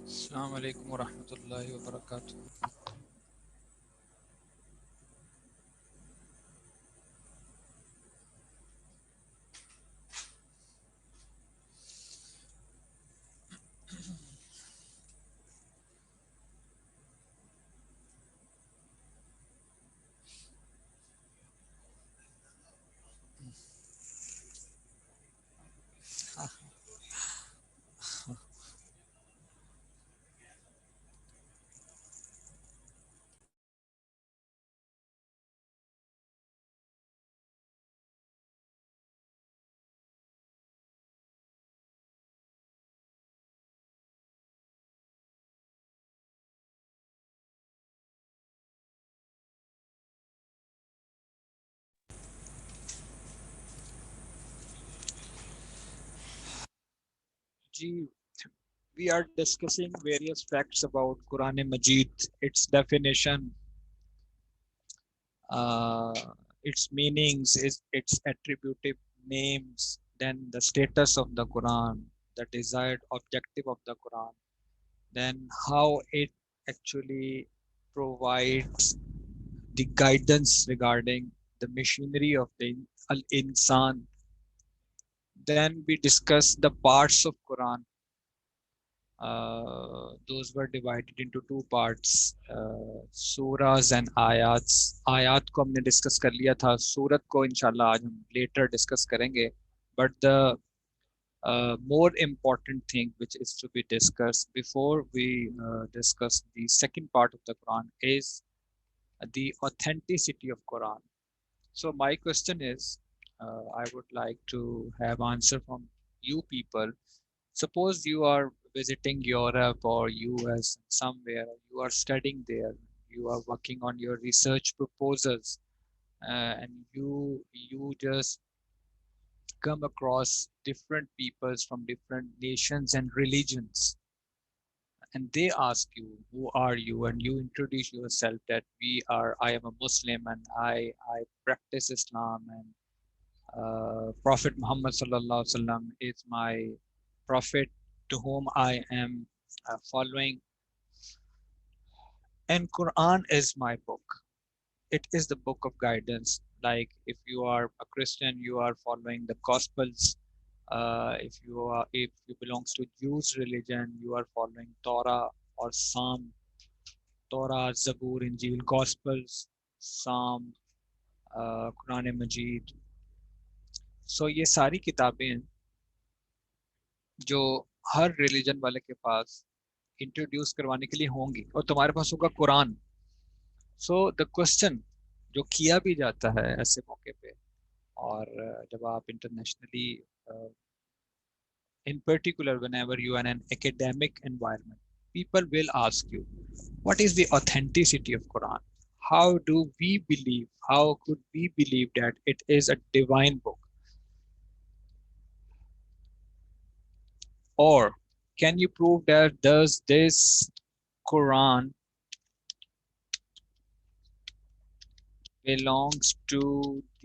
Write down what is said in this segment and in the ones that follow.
السلام علیکم ورحمۃ اللہ وبرکاتہ. G, we are discussing various facts about Quran Majid, its definition, uh, its meanings, its attributive names, then the status of the Quran, the desired objective of the Quran, then how it actually provides the guidance regarding the machinery of the Al-Insan. Then we discuss the parts of Quran. Those were divided into two parts, surahs and ayats. آیات کو ہم نے discuss کر لیا تھا. سورت کو انشاءاللہ آج ہم لیٹر ڈسکس کریں گے. But the more important thing which is to be discussed before we discuss the second part of the Quran is the authenticity of Quran. So my question is, I would like to have answer from you people. Suppose you are visiting Europe or US somewhere, you are studying there, you are working on your research proposals, and you just come across different peoples from different nations and religions, and they ask you, "Who are you?" And you introduce yourself that I am a Muslim and I practice Islam, and Prophet Muhammad sallallahu alaihi wasallam is my prophet to whom I am following, and Quran is my book. It is the book of guidance. Like if you are a Christian, you are following the Gospels. If you belongs to Jews religion, you are following Torah or Psalm, Torah, Zabur, Injil, Gospels, Psalm, Quran Majid. So یہ ساری کتابیں ہیں جو ہر religion والے کے پاس introduce کروانے کے لیے ہوں گی، اور تمہارے پاس ہوگا قرآن. سو دا کوشچن جو کیا بھی جاتا ہے ایسے موقع پہ، اور جب آپ internationally in particular whenever you are in an academic environment, people will ask you, what is the authenticity of Quran? How do we believe, how could we believe that it is a divine book? Or can you prove that does this Quran belongs to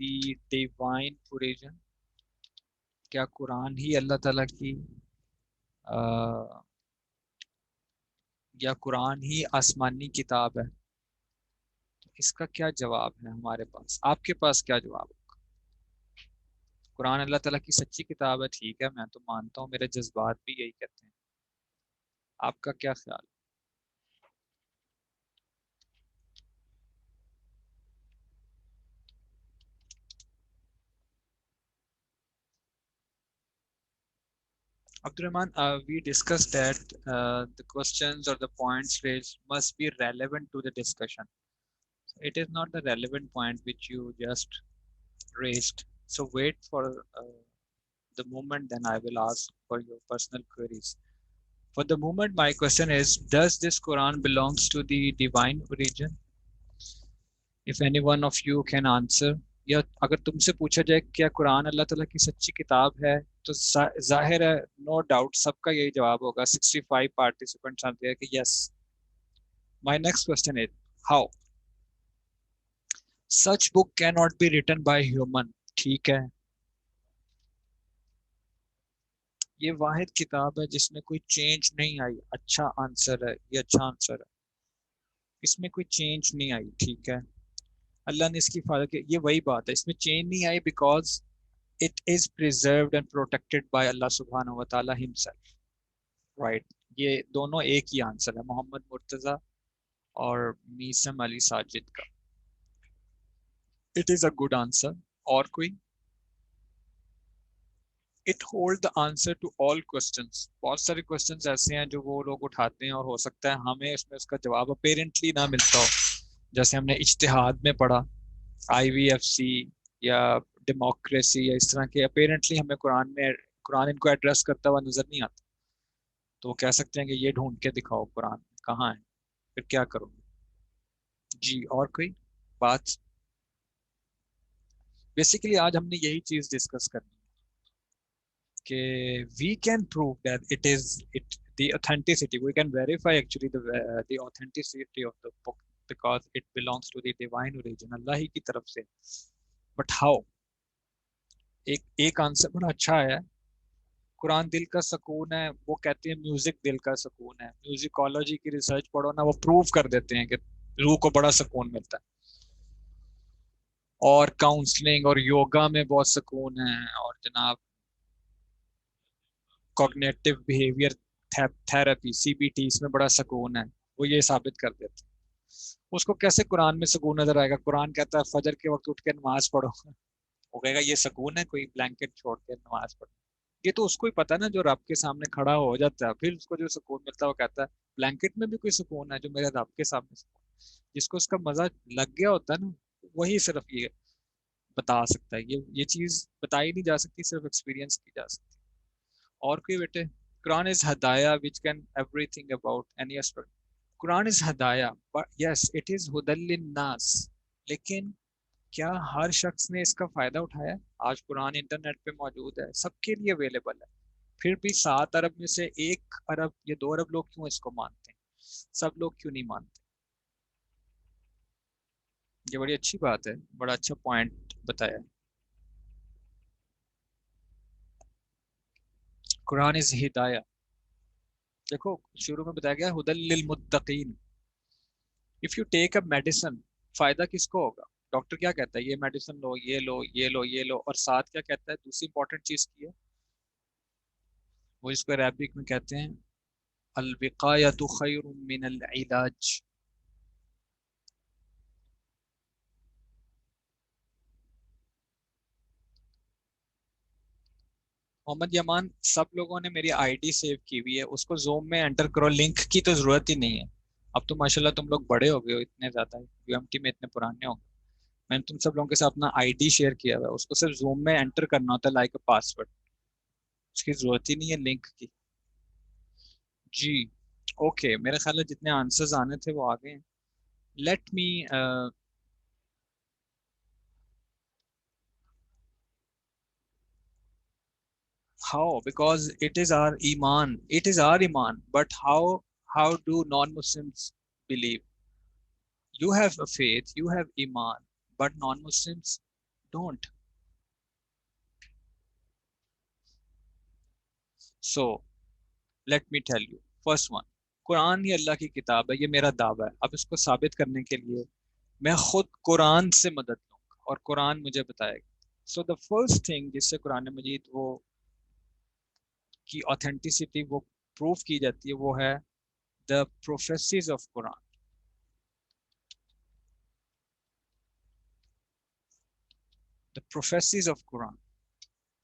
the divine origin? کیا قرآن ہی اللہ تعالیٰ کی یا قرآن ہی آسمانی کتاب ہے؟ اس کا کیا جواب ہے ہمارے پاس؟ آپ کے پاس کیا جواب ہے؟ قرآن اللہ تعالیٰ کی سچی کتاب ہے، ٹھیک ہے، میں تو مانتا ہوں، میرے جذبات بھی یہی کہتے ہیں. آپ کا کیا خیال؟ Abdurrahman, we discussed that the questions or the points raised must be relevant to the discussion. It is not the relevant point which you just raised. So wait for the moment, then I will ask for your personal queries. For the moment, my question is, does this Quran belongs to the divine origin? If any one of you can answer. یا اگر تم سے پوچھا جائے کیا قرآن اللہ تعالیٰ کی سچی کتاب ہے، تو ظاہر ہے نو ڈاؤٹ سب کا یہی جواب ہوگا. 65 participants are there کہ yes. My next question is, how? Such book cannot be written by human. ٹھیک ہے، یہ واحد کتاب ہے جس میں کوئی چینج نہیں آئی. اچھا آنسر ہے یہ, اچھا آنسر ہے, اس میں کوئی چینج نہیں آئی. ٹھیک ہے, اللہ نے اس کی حفاظت کی. یہ وہی بات ہے, اس میں چینج نہیں آئی because it is preserved and protected by اللہ سبحانہ و تعالی himself. right, یہ دونوں ایک ہی آنسر ہے, محمد مرتضی اور میسم علی ساجد کا. it is a good answer. اور کوئی؟ it hold the answer to all questions. بہت سارے questions ایسے ہیں جو وہ لوگ اٹھاتے ہیں اور ہو سکتا ہے ہمیں اس میں اس کا جواب اپیرنٹلی نہ ملتا ہو, جیسے ہم نے اجتہاد میں پڑھا, آئی وی ایف سی یا ڈیموکریسی یا اس طرح کے اپیرنٹلی ہمیں قرآن ان کو ایڈریس کرتا ہوا نظر نہیں آتا, تو وہ کہہ سکتے ہیں کہ یہ ڈھونڈ کے دکھاؤ قرآن کہاں ہے, پھر کیا کرو. جی اور کوئی بات؟ بیسیکلی آج ہم نے یہی چیز ڈسکس کرنی ہے کہ we can prove that it is the authenticity, we can verify actually the authenticity of the book because it belongs to the divine origin, اللہ ہی کی طرف سے. but how? ایک آنسر بڑا اچھا ہے, قرآن دل کا سکون ہے, وہ کہتے ہیں میوزک دل کا سکون ہے. میوزیکالوجی کی ریسرچ پڑھو نا, وہ پروو کر دیتے ہیں کہ روح کو بڑا سکون ملتا ہے. اور کاؤنسلنگ اور یوگا میں بہت سکون ہے, اور جناب cognitive behaviour therapy C B T, اس میں بڑا سکون ہے. وہ یہ ثابت کر دیتے ہیں. اس کو کیسے قرآن میں سکون نظر آئے گا؟ قرآن کہتا ہے فجر کے وقت اٹھ کے نماز پڑھو, وہ کہے گا یہ سکون ہے کوئی بلینکٹ چھوڑ کے نماز پڑھو؟ یہ تو اس کو ہی پتا نا جو رب کے سامنے کھڑا ہو جاتا ہے, پھر اس کو جو سکون ملتا ہے وہ کہتا ہے بلینکٹ میں بھی کوئی سکون ہے جو میرے رب کے سامنے سکون. جس کو اس کا مزہ لگ گیا ہوتا ہے نا, وہی صرف یہ بتا سکتا ہے. یہ چیز بتائی نہیں جا سکتی, صرف ایکسپیرینس کی جا سکتی. اور کوئی بیٹے؟ قرآن از ہدایہ which can everything about any aspect. Quran is Hidaya, yes it is ہدی للناس, لیکن کیا ہر شخص نے اس کا فائدہ اٹھایا؟ آج قرآن انٹرنیٹ پہ موجود ہے, سب کے لیے اویلیبل ہے. پھر بھی 7 ارب میں سے 1 ارب یا 2 ارب لوگ کیوں اس کو مانتے ہیں؟ سب لوگ کیوں نہیں مانتے؟ یہ بڑی اچھی بات ہے, بڑا اچھا پوائنٹ بتایا. قرآن از ہدایہ. دیکھو شروع میں بتایا گیا ہدی للمتقین. If you take a medicine, فائدہ کس کو ہوگا؟ ڈاکٹر کیا کہتا ہے؟ یہ میڈیسن لو, یہ لو, یہ لو, یہ لو, اور ساتھ کیا کہتا ہے؟ دوسری امپورٹنٹ چیز کی ہے, وہ اس کو عربک میں کہتے ہیں الوقایۃ خیر من العلاج. محمد یمان, سب لوگوں نے میری آئی ڈی سیو کی ہوئی ہے, اس کو زوم میں انٹر کرو, لنک کی تو ضرورت ہی نہیں ہے. اب تو ماشاءاللہ تم لوگ بڑے ہو گئے ہو, اتنے زیادہ یو ایم ٹی میں اتنے پرانے ہو گئے. میں نے تم سب لوگوں کے ساتھ اپنا آئی ڈی شیئر کیا ہوا ہے, اس کو صرف زوم میں انٹر کرنا ہوتا ہے لائک اے پاسورڈ, اس کی ضرورت ہی نہیں ہے لنک کی. جی اوکے, میرے خیال ہے جتنے آنسرز آنے تھے وہ آ گئے ہیں. Let me how, because it is our iman, it is our iman, but how do non-Muslims believe? You have a faith, you have iman, but non-Muslims don't. So let me tell you, first one, قرآن ہی اللہ کی کتاب ہے, یہ میرا دعویٰ ہے. اب اس کو ثابت کرنے کے لیے میں خود قرآن سے مدد لوں گا اور قرآن مجھے بتائے گا. سو دا فرسٹ تھنگ جس سے قرآن مجید وہ کی آتھینٹسٹی وہ پروف کی جاتی ہے, وہ ہے the prophecies of Quran. The prophecies of Quran.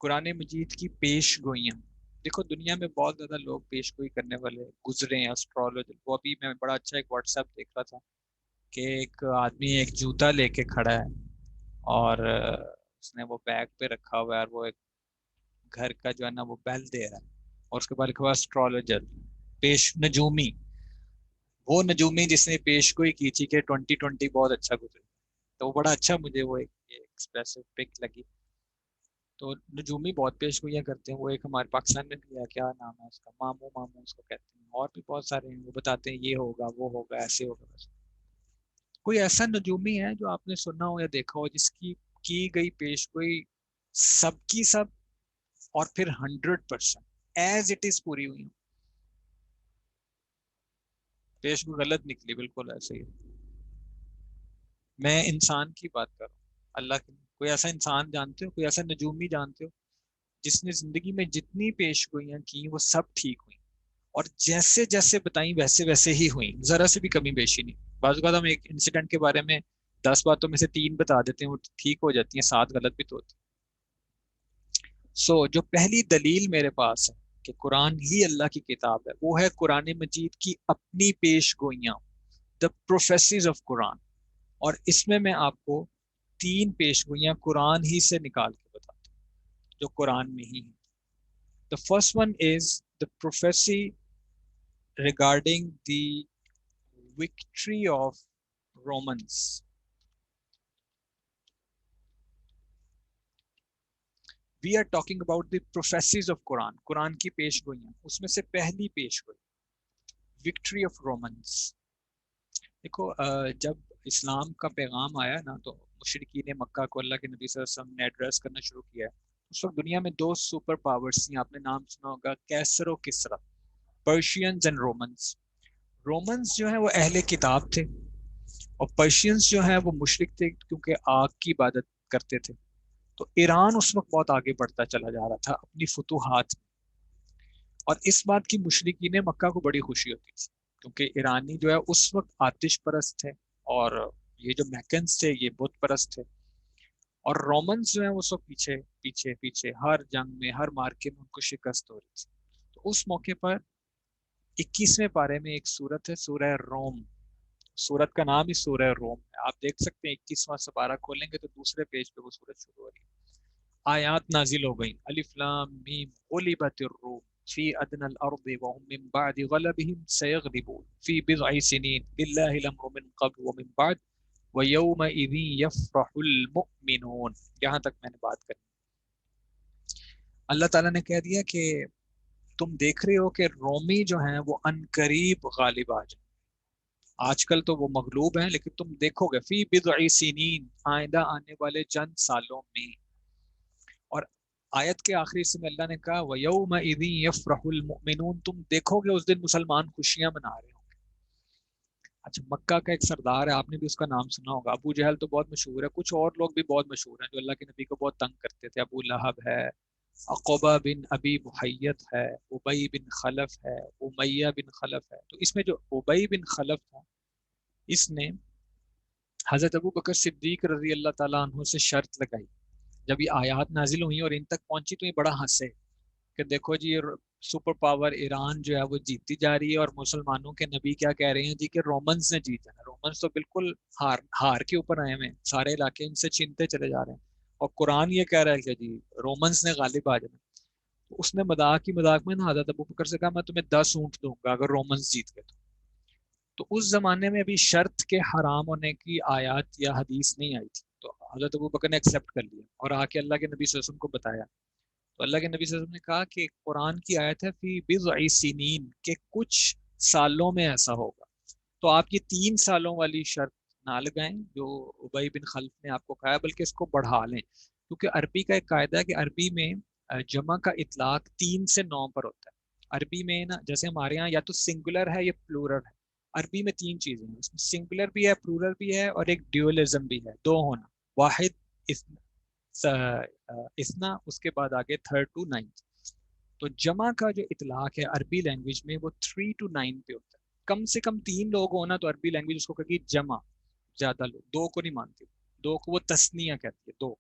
قرآن مجید کی پیش گوئیاں. دیکھو دنیا میں بہت زیادہ لوگ پیش گوئی کرنے والے گزرے ہیں, اسٹرالوجر. وہ ابھی میں بڑا اچھا ایک واٹس ایپ دیکھ رہا تھا کہ ایک آدمی ایک جوتا لے کے کھڑا ہے, اور اس نے وہ بیگ پہ رکھا ہوا ہے, اور وہ ایک گھر کا جو ہے نا وہ بیل دے رہا ہے, اور اس کے بعد لکھا ہوا اسٹرالوجر, پیش نجومی. وہ نجومی جس نے پیش گوئی کی تھی کہ 2020 بہت اچھا گزرے, تو وہ بڑا اچھا مجھے وہ ایک ایکسپریسو پک لگی. تو نجومی بہت پیش گوئیاں کرتے ہیں. وہ ایک ہمارے پاکستان میں بھی ہے, کیا نام ہے اس کا, ماموں اس کو کہتے ہیں, اور بھی بہت سارے ہیں. وہ بتاتے ہیں یہ ہوگا, وہ ہوگا, ایسے ہوگا, ویسے. کوئی ایسا نجومی ہے جو آپ نے سنا ہو یا دیکھا ہو جس کی گئی پیش گوئی سب کی سب اور پھر 100%, ایز اٹ از پوری ہوئی ہوں. پیش گوئی غلط نکلی بالکل ایسے ہی. میں انسان کی بات کر رہا ہوں، اللہ کی. کوئی ایسا انسان جانتے ہو، کوئی ایسا نجومی جانتے ہو جس نے زندگی میں جتنی پیش گوئیاں کی وہ سب ٹھیک ہوئیں، اور جیسے جیسے بتائیں ویسے ویسے ہی ہوئیں، ذرا سے بھی کمی بیشی نہیں. بعض اوقات ہم ایک انسیڈنٹ کے بارے میں 10 باتوں میں سے 3 بتا دیتے ہیں، وہ ٹھیک ہو جاتی ہیں، 7 غلط بھی تو ہوتی ہیں. جو پہلی دلیل میرے پاس ہے کہ قرآن ہی اللہ کی کتاب ہے، وہ ہے قرآن مجید کی اپنی پیش گوئیاں، دا پروفیسز آف قرآن. اور اس میں آپ کو 3 پیش گوئیاں قرآن ہی سے نکال کے بتاتا ہوں جو قرآن میں ہی ہیں. The first one is the prophecy regarding the victory of Romans. We are talking about the prophecies of Quran. قرآن کی پیش گوئیاں، اس میں سے پہلی پیش گوئی وکٹری آف رومنس. دیکھو جب اسلام کا پیغام آیا نا تو مشرکین مکہ کو اللہ کے نبی صلی اللہ علیہ وسلم نے ایڈریس کرنا شروع کیا. اس وقت دنیا میں 2 سپر پاورز تھیں، آپ نے نام سنا ہوگا، کیسر و کسرا، پرشینز اینڈ رومنز. رومنز جو ہیں وہ اہل کتاب تھے، اور پرشینز جو ہیں وہ مشرک تھے کیونکہ آگ کی عبادت کرتے تھے. تو ایران اس وقت بہت آگے بڑھتا چلا جا رہا تھا اپنی فتوحات میں، اور اس بات کی مشرکین مکہ کو بڑی خوشی ہوتی تھی کیونکہ ایرانی جو ہے اس وقت آتش پرست تھے، اور یہ جو میکنز تھے یہ بت پرست تھے. اور رومنز جو ہیں وہ سب پیچھے پیچھے پیچھے ہر جنگ میں، ہر مارکے میں ان کو شکست ہو رہی تھی. تو اس موقع پر 21ویں پارے میں ایک سورت ہے، سورہ روم. سورت کا نام ہی سورہ روم ہے. آپ دیکھ سکتے ہیں 21واں سپارہ کھولیں گے تو دوسرے پیج پہ وہ سورت شروع ہو رہی ہے. آیات نازل ہو گئیں، الف لام میم غلبت الروم فی ادنى الارض وهم من بعد غلبهم سيغلبون فی بضع سنین للہ الامر من قبل ومن بعد وَيَوْمَئِذٍ يَفْرَحُ الْمُؤْمِنُونَ. یہاں تک میں نے بات کری. اللہ تعالیٰ نے کہہ دیا کہ تم دیکھ رہے ہو کہ رومی جو ہیں وہ عنقریب غالب آ جائیں. آج کل تو وہ مغلوب ہیں، لیکن تم دیکھو گے فی بضع سنین، آئندہ آنے والے چند سالوں میں. اور آیت کے آخری سے میں اللہ نے کہا وَيَوْمَئِذٍ يَفْرَحُ الْمُؤْمِنُونَ، تم دیکھو گے اس دن مسلمان خوشیاں منا رہے ہوں گے. اچھا، مکہ کا ایک سردار ہے، آپ نے بھی اس کا نام سنا ہوگا، ابو جہل تو بہت مشہور ہے، کچھ اور لوگ بھی بہت مشہور ہیں جو اللہ کے نبی کو بہت تنگ کرتے تھے. ابو لہب ہے، عقبہ بن ابی محیط ہے، ابی بن خلف ہے، امیہ بن خلف ہے. تو اس میں جو ابی بن خلف تھا، اس نے حضرت ابو بکر صدیق رضی اللہ تعالیٰ عنہ سے شرط لگائی. جب یہ آیات نازل ہوئی اور ان تک پہنچی تو یہ بڑا ہنسے کہ دیکھو جی یہ سپر پاور ایران جو ہے وہ جیتتی جا رہی ہے، اور مسلمانوں کے نبی کیا کہہ رہے ہیں جی کہ رومنز نے جیتا ہے. رومنز تو بالکل ہار کے اوپر آئے ہوئے ہیں، سارے علاقے ان سے چھینتے چلے جا رہے ہیں، اور قرآن یہ کہہ رہا ہے کہ جی رومنز نے غالب آ جانا. تو اس نے مذاق میں نا حضرت ابو بکر سے کہا میں تمہیں 10 اونٹ دوں گا اگر رومنز جیت گئے. تو اس زمانے میں ابھی شرط کے حرام ہونے کی آیات یا حدیث نہیں آئی تھی. تو حضرت ابو بکر نے ایکسیپٹ کر لیا اور آ کے اللہ کے نبی صلی اللہ علیہ وسلم کو بتایا. تو اللہ کے نبی صلی اللہ علیہ وسلم نے کہا کہ قرآن کی آیت ہے فی بضع سنین، کہ کچھ سالوں میں ایسا ہوگا. تو آپ یہ 3 سالوں والی شرط نہ لگائیں جو ابی بن خلف نے آپ کو کہا ہے، بلکہ اس کو بڑھا لیں، کیونکہ عربی کا ایک قاعدہ ہے کہ عربی میں جمع کا اطلاق 3 سے 9 پر ہوتا ہے. عربی میں نا جیسے ہمارے ہاں یا تو سنگولر ہے یا پلورل ہے. عربی میں 3 چیزیں ہیں، اس میں سنگولر بھی ہے، پلورل بھی ہے، اور ایک ڈیولزم بھی ہے، 2 ہونا، واحد اسنا، اس کے بعد آگے 3rd to 9th. تو جمع کا جو اطلاق ہے عربی لینگویج میں وہ 3 to 9 پہ ہوتا ہے. کم سے کم 3 لوگ ہونا تو عربی لینگویج اس کو کہے گی جمع، زیادہ لوگ 2 کو نہیں مانتی، 2 کو وہ تسنیہ کہتی ہے، 2.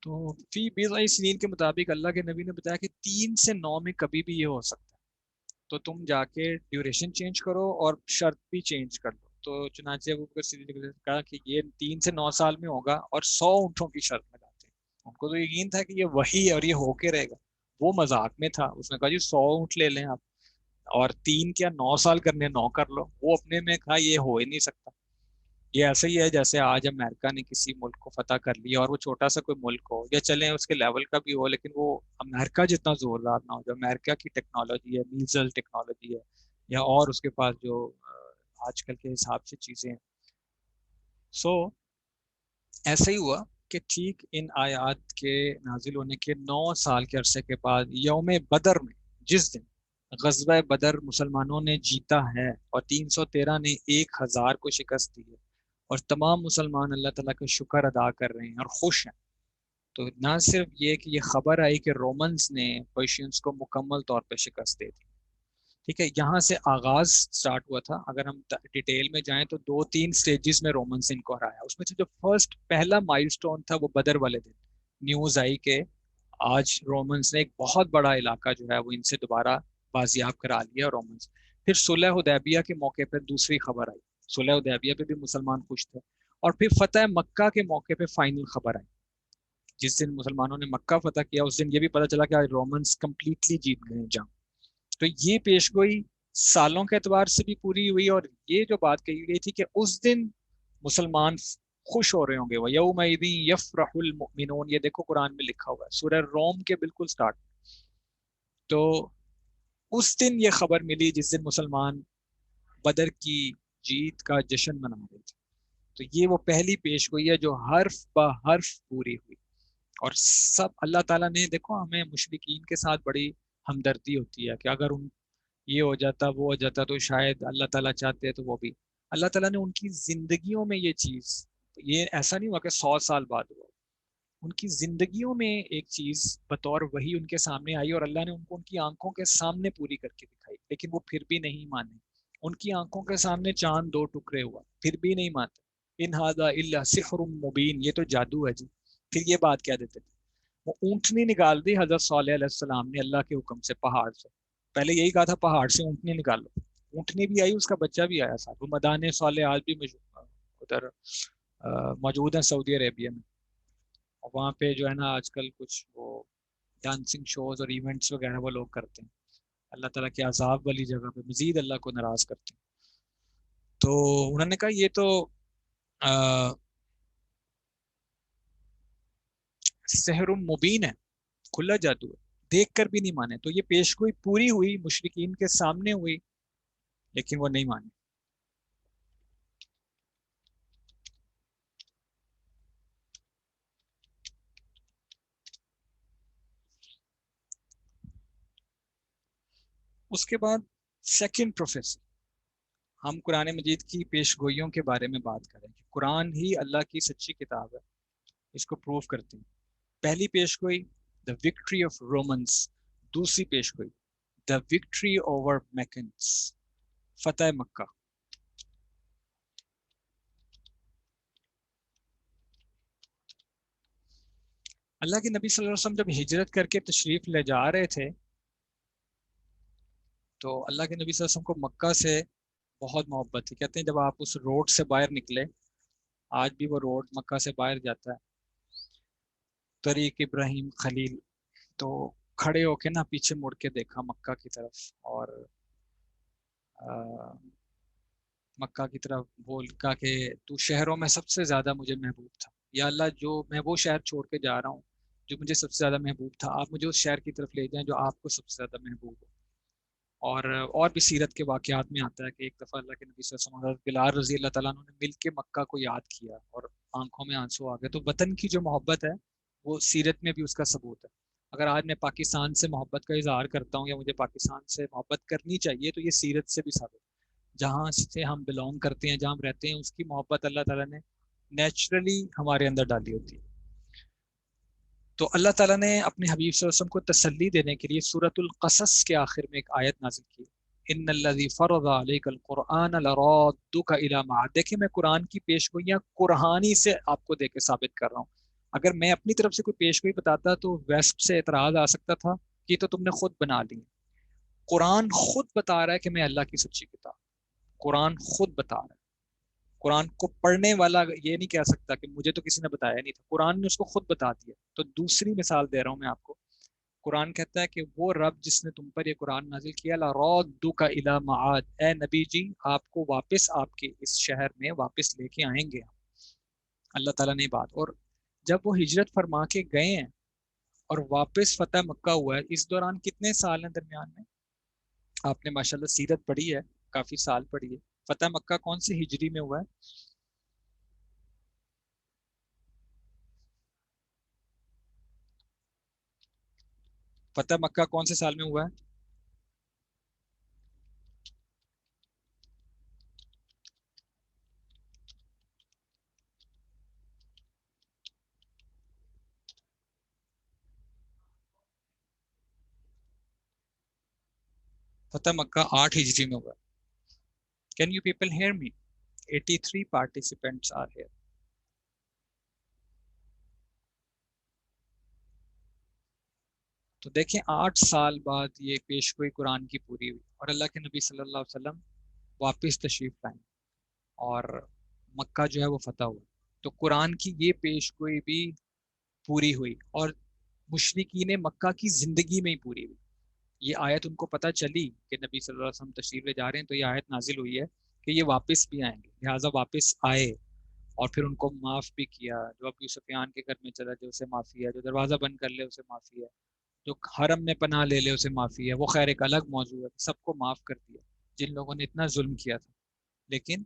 تو فی بضع سنین کے مطابق اللہ کے نبی نے بتایا کہ 3 سے 9 میں کبھی بھی یہ ہو سکتا ہے. تو تم جا کے ڈیوریشن چینج کرو اور شرط بھی چینج کر لو. تو چنانچہ ابو بکر صدیق نے کہا کہ یہ 3 سے 9 سال میں ہوگا، اور 100 اونٹوں کی شرط لگاتے ہیں. ان کو تو یقین تھا کہ یہ وہی ہے اور یہ ہو کے رہے گا. وہ مذاق میں تھا، اس نے کہا جی 100 اونٹ لے لیں آپ، اور 3 کیا 9 سال کرنے 9 کر لو. وہ اپنے میں کہا یہ ہو ہی نہیں سکتا. یہ ایسا ہی ہے جیسے آج امریکہ نے کسی ملک کو فتح کر لیا، اور وہ چھوٹا سا کوئی ملک ہو یا چلیں اس کے لیول کا بھی ہو، لیکن وہ امریکہ جتنا زوردار نہ ہو. جو امریکہ کی ٹیکنالوجی ہے، میزل ٹیکنالوجی ہے، یا اور اس کے پاس جو آج کل کے حساب سے چیزیں ہیں. سو ایسا ہی ہوا کہ ٹھیک ان آیات کے نازل ہونے کے 9 سال کے عرصے کے بعد یوم بدر میں، جس دن غزوہ بدر مسلمانوں نے جیتا ہے اور 313 نے 1000 کو شکست دی ہے، اور تمام مسلمان اللہ تعالیٰ کا شکر ادا کر رہے ہیں اور خوش ہیں، تو نہ صرف یہ کہ یہ خبر آئی کہ رومنز نے پرشینز کو مکمل طور پہ شکست دے دی، ٹھیک ہے، یہاں سے آغاز سٹارٹ ہوا تھا۔ اگر ہم ڈیٹیل میں جائیں تو 2-3 سٹیجز میں رومنز ان کو ہرایا، اس میں سے جو فرسٹ پہلا مائل سٹون تھا وہ بدر والے دن نیوز آئی کہ آج رومنز نے ایک بہت بڑا علاقہ جو ہے وہ ان سے دوبارہ بازیاب کرا لیا رومنز۔ پھر صلح حدیبیہ کے موقع پہ دوسری خبر آئی، صلح حدیبیہ پہ بھی مسلمان خوش تھے، اور پھر فتح مکہ کے موقع پہ فائنل خبر آئی، جس دن مسلمانوں نے مکہ فتح کیا اس دن یہ بھی پتہ چلا کہ آج رومنز کمپلیٹلی جیت گئے جنگ۔ تو یہ پیش گوئی سالوں کے اعتبار سے بھی پوری ہوئی، اور یہ جو بات کہی گئی تھی کہ اس دن مسلمان خوش ہو رہے ہوں گے، وَيَوْمَئِذٍ يَفْرَحُ الْمُؤْمِنُونَ، یہ دیکھو قرآن میں لکھا ہوا ہے سورہ روم کے بالکل سٹارٹ۔ تو اس دن یہ خبر ملی جس دن مسلمان بدر کی جیت کا جشن منا رہے تھے۔ تو یہ وہ پہلی پیش گوئی ہے جو حرف بہ حرف پوری ہوئی، اور سب اللہ تعالیٰ نے، دیکھو ہمیں مشرکین کے ساتھ بڑی ہمدردی ہوتی ہے کہ اگر ان یہ ہو جاتا وہ ہو جاتا تو شاید اللہ تعالیٰ چاہتے تو وہ بھی، اللہ تعالیٰ نے ان کی زندگیوں میں یہ چیز، یہ ایسا نہیں ہوا کہ 100 سال بعد ہوا، ان کی زندگیوں میں ایک چیز بطور وہی ان کے سامنے آئی، اور اللہ نے ان کو ان کی آنکھوں کے سامنے پوری کر کے دکھائی، لیکن وہ پھر بھی نہیں مانے۔ ان کی آنکھوں کے سامنے چاند 2 ٹکڑے ہوا، پھر بھی نہیں مانتے، ان ھذا الا سحر مبین، یہ تو جادو ہے جی۔ پھر یہ بات کیا دیتے تھے، وہ اونٹنی نکال دی حضرت صالح علیہ السلام نے اللہ کے حکم سے پہاڑ سے، پہلے یہی کہا تھا پہاڑ سے اونٹنی نکال لو، اونٹنی بھی آئی، اس کا بچہ بھی آیا ساتھ۔ وہ مدان صالح آج بھی ادھر موجود ہیں سعودی عربیہ میں، اور وہاں پہ جو ہے نا آج کل کچھ وہ ڈانسنگ شوز اور ایونٹس وغیرہ وہ لوگ کرتے ہیں، اللہ تعالیٰ کے عذاب والی جگہ پہ مزید اللہ کو ناراض کرتے ہیں۔ تو انہوں نے کہا یہ تو سحر مبین ہے، کھلا جادو ہے، دیکھ کر بھی نہیں مانے۔ تو یہ پیش گوئی پوری ہوئی، مشرکین کے سامنے ہوئی، لیکن وہ نہیں مانے۔ اس کے بعد سیکنڈ پروفیسر، ہم قرآن مجید کی پیش گوئیوں کے بارے میں بات کریں کہ قرآن ہی اللہ کی سچی کتاب ہے، اس کو پروف کرتے ہیں۔ پہلی پیش گوئی دا وکٹری آف رومنس، دوسری پیش گوئی دا وکٹری اوور میکنس، فتح مکہ۔ اللہ کے نبی صلی اللہ علیہ وسلم جب ہجرت کر کے تشریف لے جا رہے تھے تو اللہ کے نبی صلی اللہ علیہ وسلم کو مکہ سے بہت محبت تھی، کہتے ہیں جب آپ اس روڈ سے باہر نکلے، آج بھی وہ روڈ مکہ سے باہر جاتا ہے، طریق ابراہیم خلیل، تو کھڑے ہو کے نا پیچھے مڑ کے دیکھا مکہ کی طرف، اور مکہ کی طرف بول کہا کہ تو شہروں میں سب سے زیادہ مجھے محبوب تھا، یا اللہ جو میں وہ شہر چھوڑ کے جا رہا ہوں جو مجھے سب سے زیادہ محبوب تھا، آپ مجھے اس شہر کی طرف لے جائیں جو آپ کو سب سے زیادہ محبوب ہو۔ اور بھی سیرت کے واقعات میں آتا ہے کہ ایک دفعہ اللہ کے نبی صلی اللہ علیہ وسلم حضرت بلال رضی اللہ تعالیٰ عنہ نے مل کے مکہ کو یاد کیا اور آنکھوں میں آنسو آ گئے۔ تو وطن کی جو محبت ہے وہ سیرت میں بھی اس کا ثبوت ہے۔ اگر آج میں پاکستان سے محبت کا اظہار کرتا ہوں یا مجھے پاکستان سے محبت کرنی چاہیے تو یہ سیرت سے بھی ثابت ہے، جہاں سے ہم بلونگ کرتے ہیں، جہاں ہم رہتے ہیں، اس کی محبت اللہ تعالیٰ نے نیچرلی ہمارے اندر ڈالی ہوتی ہے۔ تو اللہ تعالیٰ نے اپنے حبیب صلی اللہ علیہ وسلم کو تسلی دینے کے لیے سورۃ القصص کے آخر میں ایک آیت نازل کی، ان الذی فرض علیک القرآن لرادک الی معاد۔ دیکھیں میں قرآن کی پیش گوئیاں قرآنی سے آپ کو دے کے ثابت کر رہا ہوں، اگر میں اپنی طرف سے کوئی پیش گوئی بتاتا تو ویسٹ سے اعتراض آ سکتا تھا کہ تو تم نے خود بنا لی۔ قرآن خود بتا رہا ہے کہ میں اللہ کی سچی کتاب، قرآن خود بتا رہا ہے۔ قرآن کو پڑھنے والا یہ نہیں کہہ سکتا کہ مجھے تو کسی نے بتایا نہیں تھا، قرآن نے اس کو خود بتا دیا۔ تو دوسری مثال دے رہا ہوں میں آپ کو، قرآن کہتا ہے کہ وہ رب جس نے تم پر یہ قرآن نازل کیا لَرَادُّكَ إِلَى مَعَاد، اے نبی جی آپ کو واپس آپ کے اس شہر میں واپس لے کے آئیں گے اللہ تعالیٰ نے بات۔ اور جب وہ ہجرت فرما کے گئے ہیں اور واپس فتح مکہ ہوا ہے، اس دوران کتنے سال ہیں درمیان میں؟ آپ نے ماشاءاللہ سیرت پڑھی ہے، کافی سال پڑھی ہے۔ فتح مکہ کون سی ہجری میں ہوا ہے؟ فتح مکہ کون سے سال میں ہوا ہے؟ فتح مکہ 8 ہجری میں ہوا. Can you people hear me? 83 participants are here. تو دیکھیں 8 سال بعد یہ پیشگوئی قرآن کی پوری ہوئی اور اللہ کے نبی صلی اللہ علیہ وسلم واپس تشریف لائیں اور مکہ جو ہے وہ فتح ہوا. تو قرآن کی یہ پیشگوئی بھی پوری ہوئی اور مشرکین مکہ کی زندگی میں ہی پوری ہوئی. یہ آیت ان کو پتہ چلی کہ نبی صلی اللہ علیہ وسلم تشریف لے جا رہے ہیں تو یہ آیت نازل ہوئی ہے کہ یہ واپس بھی آئیں گے، لہٰذا واپس آئے اور پھر ان کو معاف بھی کیا. جو ابو سفیان کے گھر میں چلا جائے اسے معافی ہے، جو دروازہ بند کر لے اسے معافی ہے، جو حرم میں پناہ لے لے اسے معافی ہے. وہ خیر ایک الگ موضوع ہے، سب کو معاف کر دیا جن لوگوں نے اتنا ظلم کیا تھا. لیکن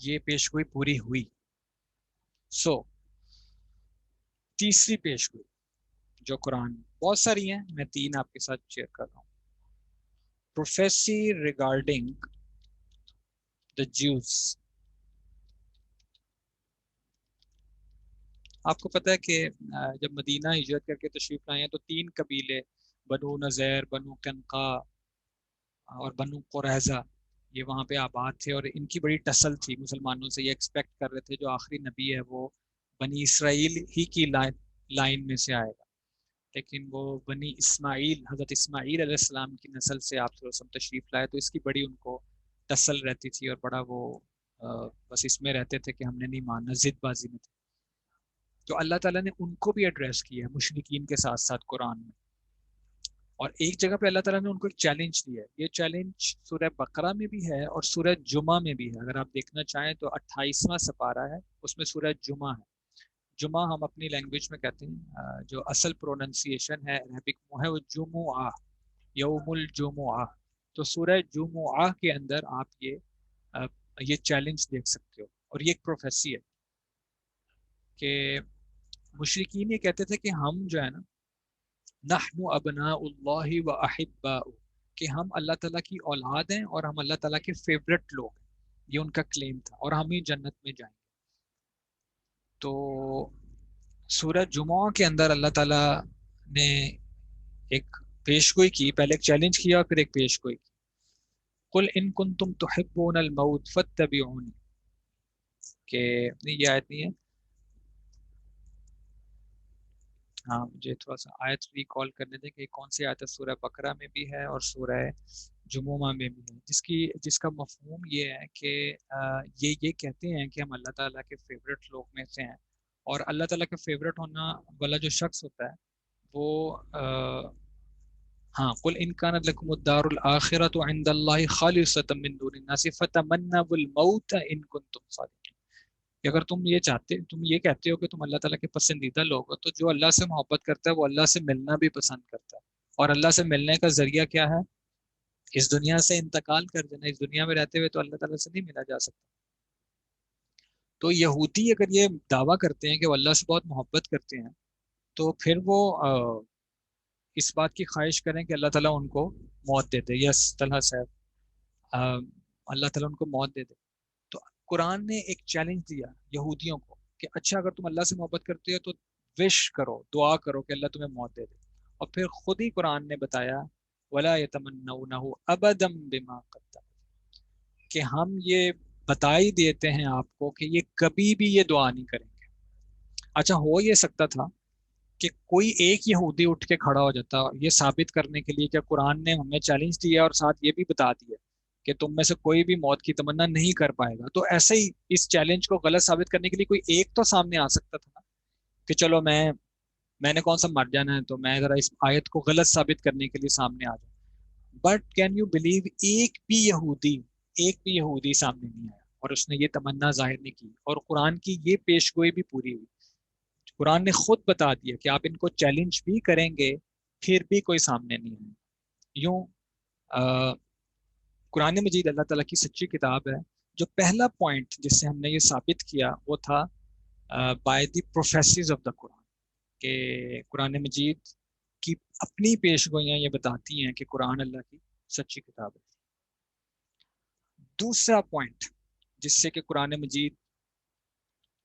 یہ پیشگوئی پوری ہوئی. تیسری پیشگوئی جو قرآن، بہت ساری ہیں، میں 3 آپ کے ساتھ شیئر کر رہا ہوں. Prophecy regarding the Jews. آپ کو پتہ ہے کہ جب مدینہ ہجرت کر کے تشریف لائے ہیں تو 3 قبیلے، بنو نذیر، بنو قنقاع اور بنو قریظہ، یہ وہاں پہ آباد تھے اور ان کی بڑی ٹسل تھی مسلمانوں سے. یہ ایکسپیکٹ کر رہے تھے جو آخری نبی ہے وہ بنی اسرائیل ہی کی لائن میں سے آئے گا، لیکن وہ بنی اسماعیل، حضرت اسماعیل علیہ السلام کی نسل سے آپ صلی اللہ علیہ وسلم تشریف لائے. تو اس کی بڑی ان کو ٹسل رہتی تھی اور بڑا وہ بس اس میں رہتے تھے کہ ہم نے نہیں ماننا، ضد بازی میں تھے. تو اللہ تعالیٰ نے ان کو بھی ایڈریس کیا ہے مشرکین کے ساتھ ساتھ قرآن میں. اور ایک جگہ پہ اللہ تعالیٰ نے ان کو ایک چیلنج دیا ہے. یہ چیلنج سورہ بقرہ میں بھی ہے اور سورہ جمعہ میں بھی ہے. اگر آپ دیکھنا چاہیں تو 28واں سپارہ ہے، اس میں سورہ جمعہ ہے. جمعہ ہم اپنی لینگویج میں کہتے ہیں، جو اصل پروننسیشن ہے عربک میں ہے وہ جمعہ، یوم الجمعہ. تو سورہ جمعہ کے اندر آپ یہ چیلنج دیکھ سکتے ہو. اور یہ ایک پروفیسی ہے کہ مشرکین یہ کہتے تھے کہ ہم جو ہے نا، نحن ابناء اللہ و احباء، کہ ہم اللہ تعالیٰ کی اولاد ہیں اور ہم اللہ تعالیٰ کے فیورٹ لوگ ہیں. یہ ان کا کلیم تھا اور ہم ہی جنت میں جائیں گے. تو سورہ جمعہ کے اندر اللہ تعالیٰ نے ایک پیشگوئی کی، پہلے ایک چیلنج کیا اور پھر ایک پیشگوئی کی. قل ان کنتم تحبون الموت فاتبعونی، کہ یہ آیت نہیں ہے، ہاں مجھے تھوڑا سا آیت ریکال کرنے دیں کہ کون سی آیت ہے. سورہ بقرہ میں بھی ہے اور سورہ جمعہ میں بھی ہے، جس کا مفہوم یہ ہے کہ یہ کہتے ہیں کہ ہم اللہ تعالیٰ کے فیورٹ لوگ میں سے ہیں. اور اللہ تعالیٰ کا فیورٹ ہونا والا جو شخص ہوتا ہے وہ ہاں، قل ان كانت لكم الدار الآخرة عند الله خالصة من دون الناس فتمنوا الموت ان كنتم صادقين. کہ اگر تم یہ کہتے ہو کہ تم اللہ تعالیٰ کے پسندیدہ لوگ ہو، تو جو اللہ سے محبت کرتا ہے وہ اللہ سے ملنا بھی پسند کرتا ہے. اور اللہ سے ملنے کا ذریعہ کیا ہے؟ اس دنیا سے انتقال کر دینا. اس دنیا میں رہتے ہوئے تو اللہ تعالیٰ سے نہیں ملا جا سکتا. تو یہودی اگر یہ دعویٰ کرتے ہیں کہ وہ اللہ سے بہت محبت کرتے ہیں تو پھر وہ اس بات کی خواہش کریں کہ اللہ تعالیٰ ان کو موت دے دے. یس طلحہ صاحب، اللہ تعالیٰ ان کو موت دے دے. تو قرآن نے ایک چیلنج دیا یہودیوں کو کہ اچھا اگر تم اللہ سے محبت کرتے ہو تو وش کرو، دعا کرو کہ اللہ تمہیں موت دے دے. اور پھر خود ہی قرآن نے بتایا وَلَا يَتَمَنَّوْنَهُ أَبَدًا بِمَا قَدَّمُوا، کہ ہم یہ بتا ہی دیتے ہیں آپ کو کہ یہ کبھی بھی یہ دعا نہیں کریں گے. اچھا ہو یہ سکتا تھا کہ کوئی ایک یہودی اٹھ کے کھڑا ہو جاتا یہ ثابت کرنے کے لیے کہ قرآن نے ہمیں چیلنج دیا اور ساتھ یہ بھی بتا دیا کہ تم میں سے کوئی بھی موت کی تمنا نہیں کر پائے گا. تو ایسے ہی اس چیلنج کو غلط ثابت کرنے کے لیے کوئی ایک تو سامنے آ سکتا تھا نا کہ چلو میں نے کون سا مر جانا ہے تو میں ذرا اس آیت کو غلط ثابت کرنے کے لیے سامنے آ جاؤں. بٹ کین یو بلیو ایک بھی یہودی سامنے نہیں آیا اور اس نے یہ تمنا ظاہر نہیں کی اور قرآن کی یہ پیشگوئی بھی پوری ہوئی. قرآن نے خود بتا دیا کہ آپ ان کو چیلنج بھی کریں گے پھر بھی کوئی سامنے نہیں ہے. یوں قرآن مجید اللہ تعالیٰ کی سچی کتاب ہے. جو پہلا پوائنٹ جس سے ہم نے یہ ثابت کیا وہ تھا by the prophecies of the Quran, کہ قرآن مجید کی اپنی پیشگوئیاں یہ بتاتی ہیں کہ قرآن اللہ کی سچی کتاب ہے۔ دوسرا پوائنٹ جس سے کہ قرآن مجید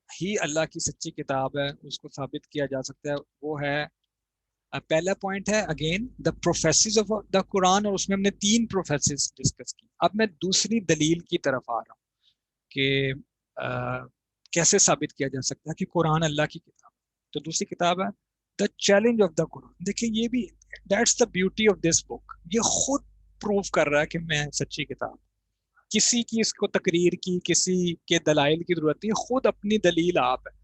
ہی اللہ کی سچی کتاب ہے اس کو ثابت کیا جا سکتا ہے، وہ ہے پہلا پوائنٹ ہے again the prophecies of the قرآن، اور اس میں ہم نے 3 پروفیسز ڈسکس کی۔ اب میں دوسری دلیل کی طرف آ رہا ہوں کہ کیسے ثابت کیا جا سکتا ہے کہ قرآن اللہ کی کتاب ہے۔ تو دوسری کتاب ہے دا چیلنج آف دا قرآن۔ دیکھیں یہ بھی that's the beauty of this book, یہ خود پروف کر رہا ہے کہ میں سچی کتاب، کسی کی اس کو تقریر کی، کسی کے دلائل کی ضرورت نہیں، خود اپنی دلیل آپ ہے۔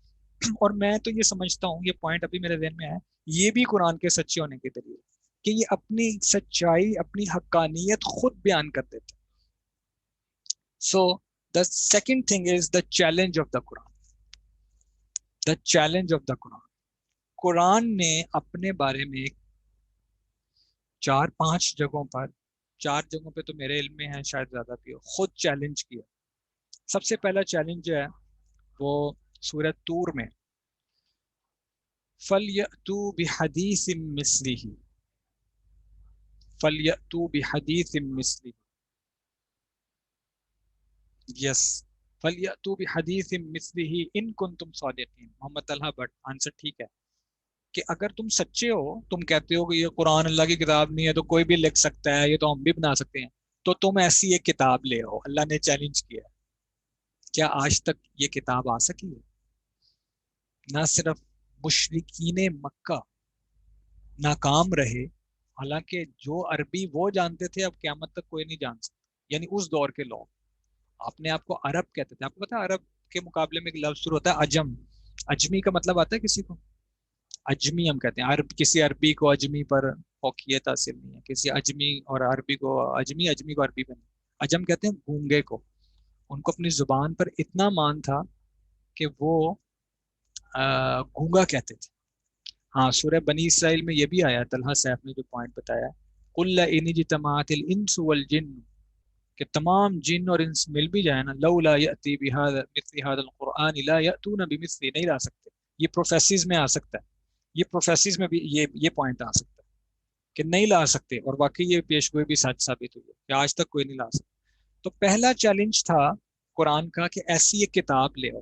اور میں تو یہ سمجھتا ہوں، یہ پوائنٹ ابھی میرے ذہن میں ہے، یہ بھی قرآن کے سچے ہونے کی دلیل کہ یہ اپنی سچائی، اپنی حقانیت خود بیان کر دیتے۔ سو the second thing is the challenge of the Quran. The challenge of the Quran. قرآن نے اپنے بارے میں 4-5 جگہوں پر، 4 جگہوں پہ تو میرے علم میں ہے، شاید زیادہ بھی ہو، خود چیلنج کیا۔ سب سے پہلا چیلنج جو ہے وہ سورۃ طور میں فَلْيَأْتُوا بِحَدِيثٍ مِثْلِهِ، فَلْيَأْتُوا بِحَدِيثٍ مِثْلِهِ، یس، فَلْيَأْتُوا بِحَدِيثٍ مِثْلِهِ إِن كُنتُمْ صَادِقِينَ۔ محمد طلحہ بٹ آنسر ٹھیک ہے کہ اگر تم سچے ہو، تم کہتے ہو کہ یہ قرآن اللہ کی کتاب نہیں ہے تو کوئی بھی لکھ سکتا ہے، یہ تو ہم بھی بنا سکتے ہیں، تو تم ایسی ایک کتاب لے آؤ۔ اللہ نے چیلنج کیا۔ کیا آج تک یہ کتاب آ سکی ہے؟ نہ صرف مشرکین مکہ ناکام رہے، حالانکہ جو عربی وہ جانتے تھے اب قیامت تک کوئی نہیں جان سکتا، یعنی اس دور کے لوگ اپنے آپ کو عرب کہتے تھے۔ آپ کو پتا ہے عرب کے مقابلے میں ایک لفظ شروع ہوتا ہے اجم، اجمی کا مطلب آتا ہے کسی کو اجمی ہم کہتے ہیں، عرب کسی عربی کو اجمی پر فوقیت حاصل نہیں ہے، کسی اجمی اور عربی کو اجمی، اجمی کو عربی میں نہیں۔ اجم کہتے ہیں گونگے کو، ان کو اپنی زبان پر اتنا مان تھا کہ وہ گونگا کہتے تھے۔ ہاں سورہ بنی اسرائیل میں یہ بھی آیا، طلحہ صاحب نے جو پوائنٹ بتایا، قُلْ لَئِنِ اجْتَمَعَتِ الْإِنسُ وَالْجِنُّ، کہ تمام جن اور انس مل بھی جائے نا، لولا یأتی بہذا مثل هذا القرآن لا یأتون بمثلہ، نہیں لا سکتے۔ یہ پروفیسز میں آ سکتا ہے، یہ پروفیسز میں بھی یہ پوائنٹ آ سکتا ہے کہ نہیں لا سکتے، اور واقعی یہ پیشگوئی بھی سچ ثابت ہوئی ہے کہ آج تک کوئی نہیں لا سکتا۔ تو پہلا چیلنج تھا قرآن کا کہ ایسی ایک کتاب لے آؤ،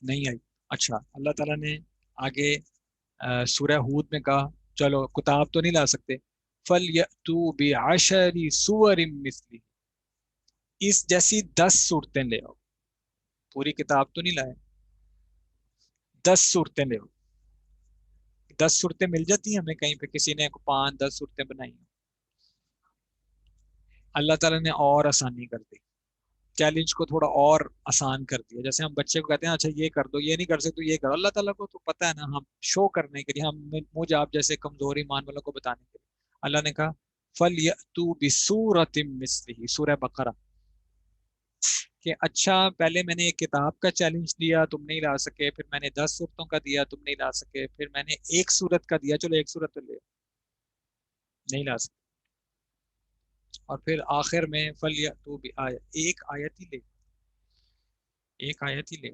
نہیں آئی۔ اچھا اللہ تعالیٰ نے آگے سورہ ہود میں کہا چلو کتاب تو نہیں لا سکتے، فَلْيَأْتُوا بِعَشَرِ سُوَرٍ مِثْلِهِ، اس جیسی 10 صورتیں لے آؤ۔ پوری کتاب تو نہیں لائے، 10 صورتیں لے آؤ۔ 10 صورتیں مل جاتی ہیں ہمیں کہیں پہ، کسی نے 5-10 صورتیں بنائی ہیں۔ اللہ تعالیٰ نے اور آسانی کر دی، چیلنج کو تھوڑا اور آسان کر دیا۔ جیسے ہم بچے کو کہتے ہیں اچھا یہ کر دو، یہ نہیں کر سکتے تو یہ کرو، اللہ تعالیٰ کو تو پتہ ہے نا، ہم شو کرنے کے لیے، ہم مجھے آپ جیسے کمزور ایمان والوں کو بتانے کے لیے اللہ نے کہا فَلْيَأْتُوا بِسُورَةٍ مِثْلِهِ، سورہ بقرہ، کہ اچھا پہلے میں نے ایک کتاب کا چیلنج دیا، تم نہیں لا سکے، پھر میں نے 10 صورتوں کا دیا، تم نہیں لا سکے، پھر میں نے ایک صورت کا دیا، چلو ایک صورت تو لے، نہیں لا سکے، اور پھر آخر میں فَلْيَأْتُوا بِآیَةٍ، ایک آیت ہی لے، ایک آیت ہی لے۔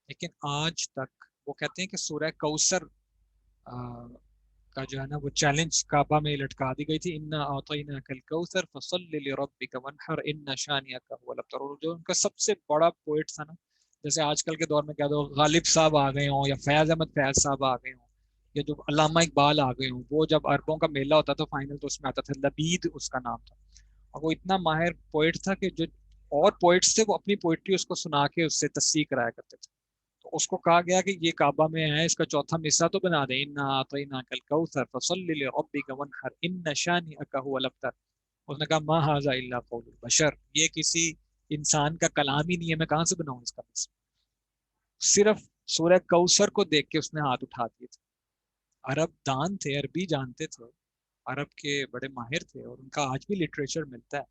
لیکن آج تک وہ کہتے ہیں کہ سورہ کوثر کا جو ہے نا وہ چیلنج کعبہ میں لٹکا دی گئی تھی، انا اعطیناک الکوثر فصل لربک وانحر ان شانئک هو الابتر، جو ان کا سب سے بڑا پوئٹ تھا نا، جیسے آج کل کے دور میں کہہ دو غالب صاحب آ گئے ہوں، یا فیض احمد فیض صاحب آ گئے ہوں، یا جو علامہ اقبال آ گئے ہوں، وہ جب عربوں کا میلہ ہوتا تھا فائنل تو اس میں آتا تھا، لبید اس کا نام تھا، اور وہ اتنا ماہر پوئٹ تھا کہ جو اور پوئٹس تھے وہ اپنی پوئٹری اس کو سنا کے اس سے تصحیح کرایا کرتے تھے۔ تو اس کو کہا گیا کہ یہ کعبہ میں ہے، اس کا چوتھا مصرع تو بنا دیں، انا اعطیناک الکوثر فصل لربک وانحر ان شانئک هو الابتر۔ اس نے کہا ما ھذا الا قول البشر، یہ کسی انسان کا کلام ہی نہیں ہے، میں کہاں سے بناؤں اس کا مصرع؟ صرف سورہ کوثر کو دیکھ کے اس نے ہاتھ اٹھا دیے تھے۔ عرب دان تھے، عربی جانتے تھے، عرب کے بڑے ماہر تھے، اور ان کا آج بھی لٹریچر ملتا ہے۔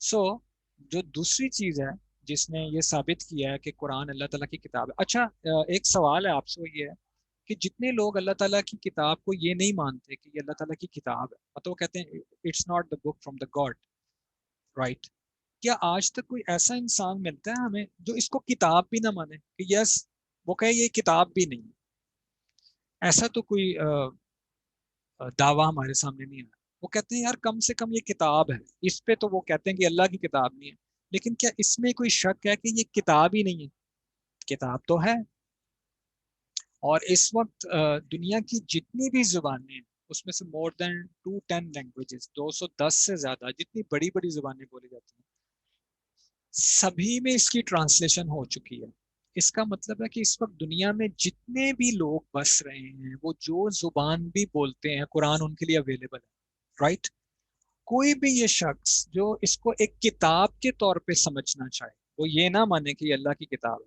سو جو دوسری چیز ہے جس نے یہ ثابت کیا ہے کہ قرآن اللہ تعالیٰ کی کتاب ہے۔ اچھا ایک سوال ہے آپ سے، وہ یہ ہے کہ جتنے لوگ اللہ تعالیٰ کی کتاب کو یہ نہیں مانتے کہ یہ اللہ تعالیٰ کی کتاب ہے، مطلب وہ کہتے ہیں it's not the book from the God, right, کیا آج تک کوئی ایسا انسان ملتا ہے ہمیں جو اس کو کتاب بھی نہ مانے، کہ یس وہ کہے یہ کتاب بھی نہیں؟ ایسا تو کوئی دعویٰ ہمارے سامنے نہیں آیا. وہ کہتے ہیں یار کم سے کم یہ کتاب ہے. اس پہ تو وہ کہتے ہیں کہ اللہ کی کتاب نہیں ہے، لیکن کیا اس میں کوئی شک ہے کہ یہ کتاب ہی نہیں ہے؟ کتاب تو ہے. اور اس وقت دنیا کی جتنی بھی زبانیں ہیں اس میں سے مور دین 210 لینگویجز، 210 سے زیادہ جتنی بڑی بڑی زبانیں بولی جاتی ہیں، سبھی میں اس کی ٹرانسلیشن ہو چکی ہے. اس کا مطلب ہے کہ اس وقت دنیا میں جتنے بھی لوگ بس رہے ہیں وہ جو زبان بھی بولتے ہیں قرآن ان کے لیے اویلیبل ہے، رائٹ؟ کوئی بھی یہ شخص جو اس کو ایک کتاب کے طور پہ سمجھنا چاہے، وہ یہ نہ مانے کہ یہ اللہ کی کتاب ہے،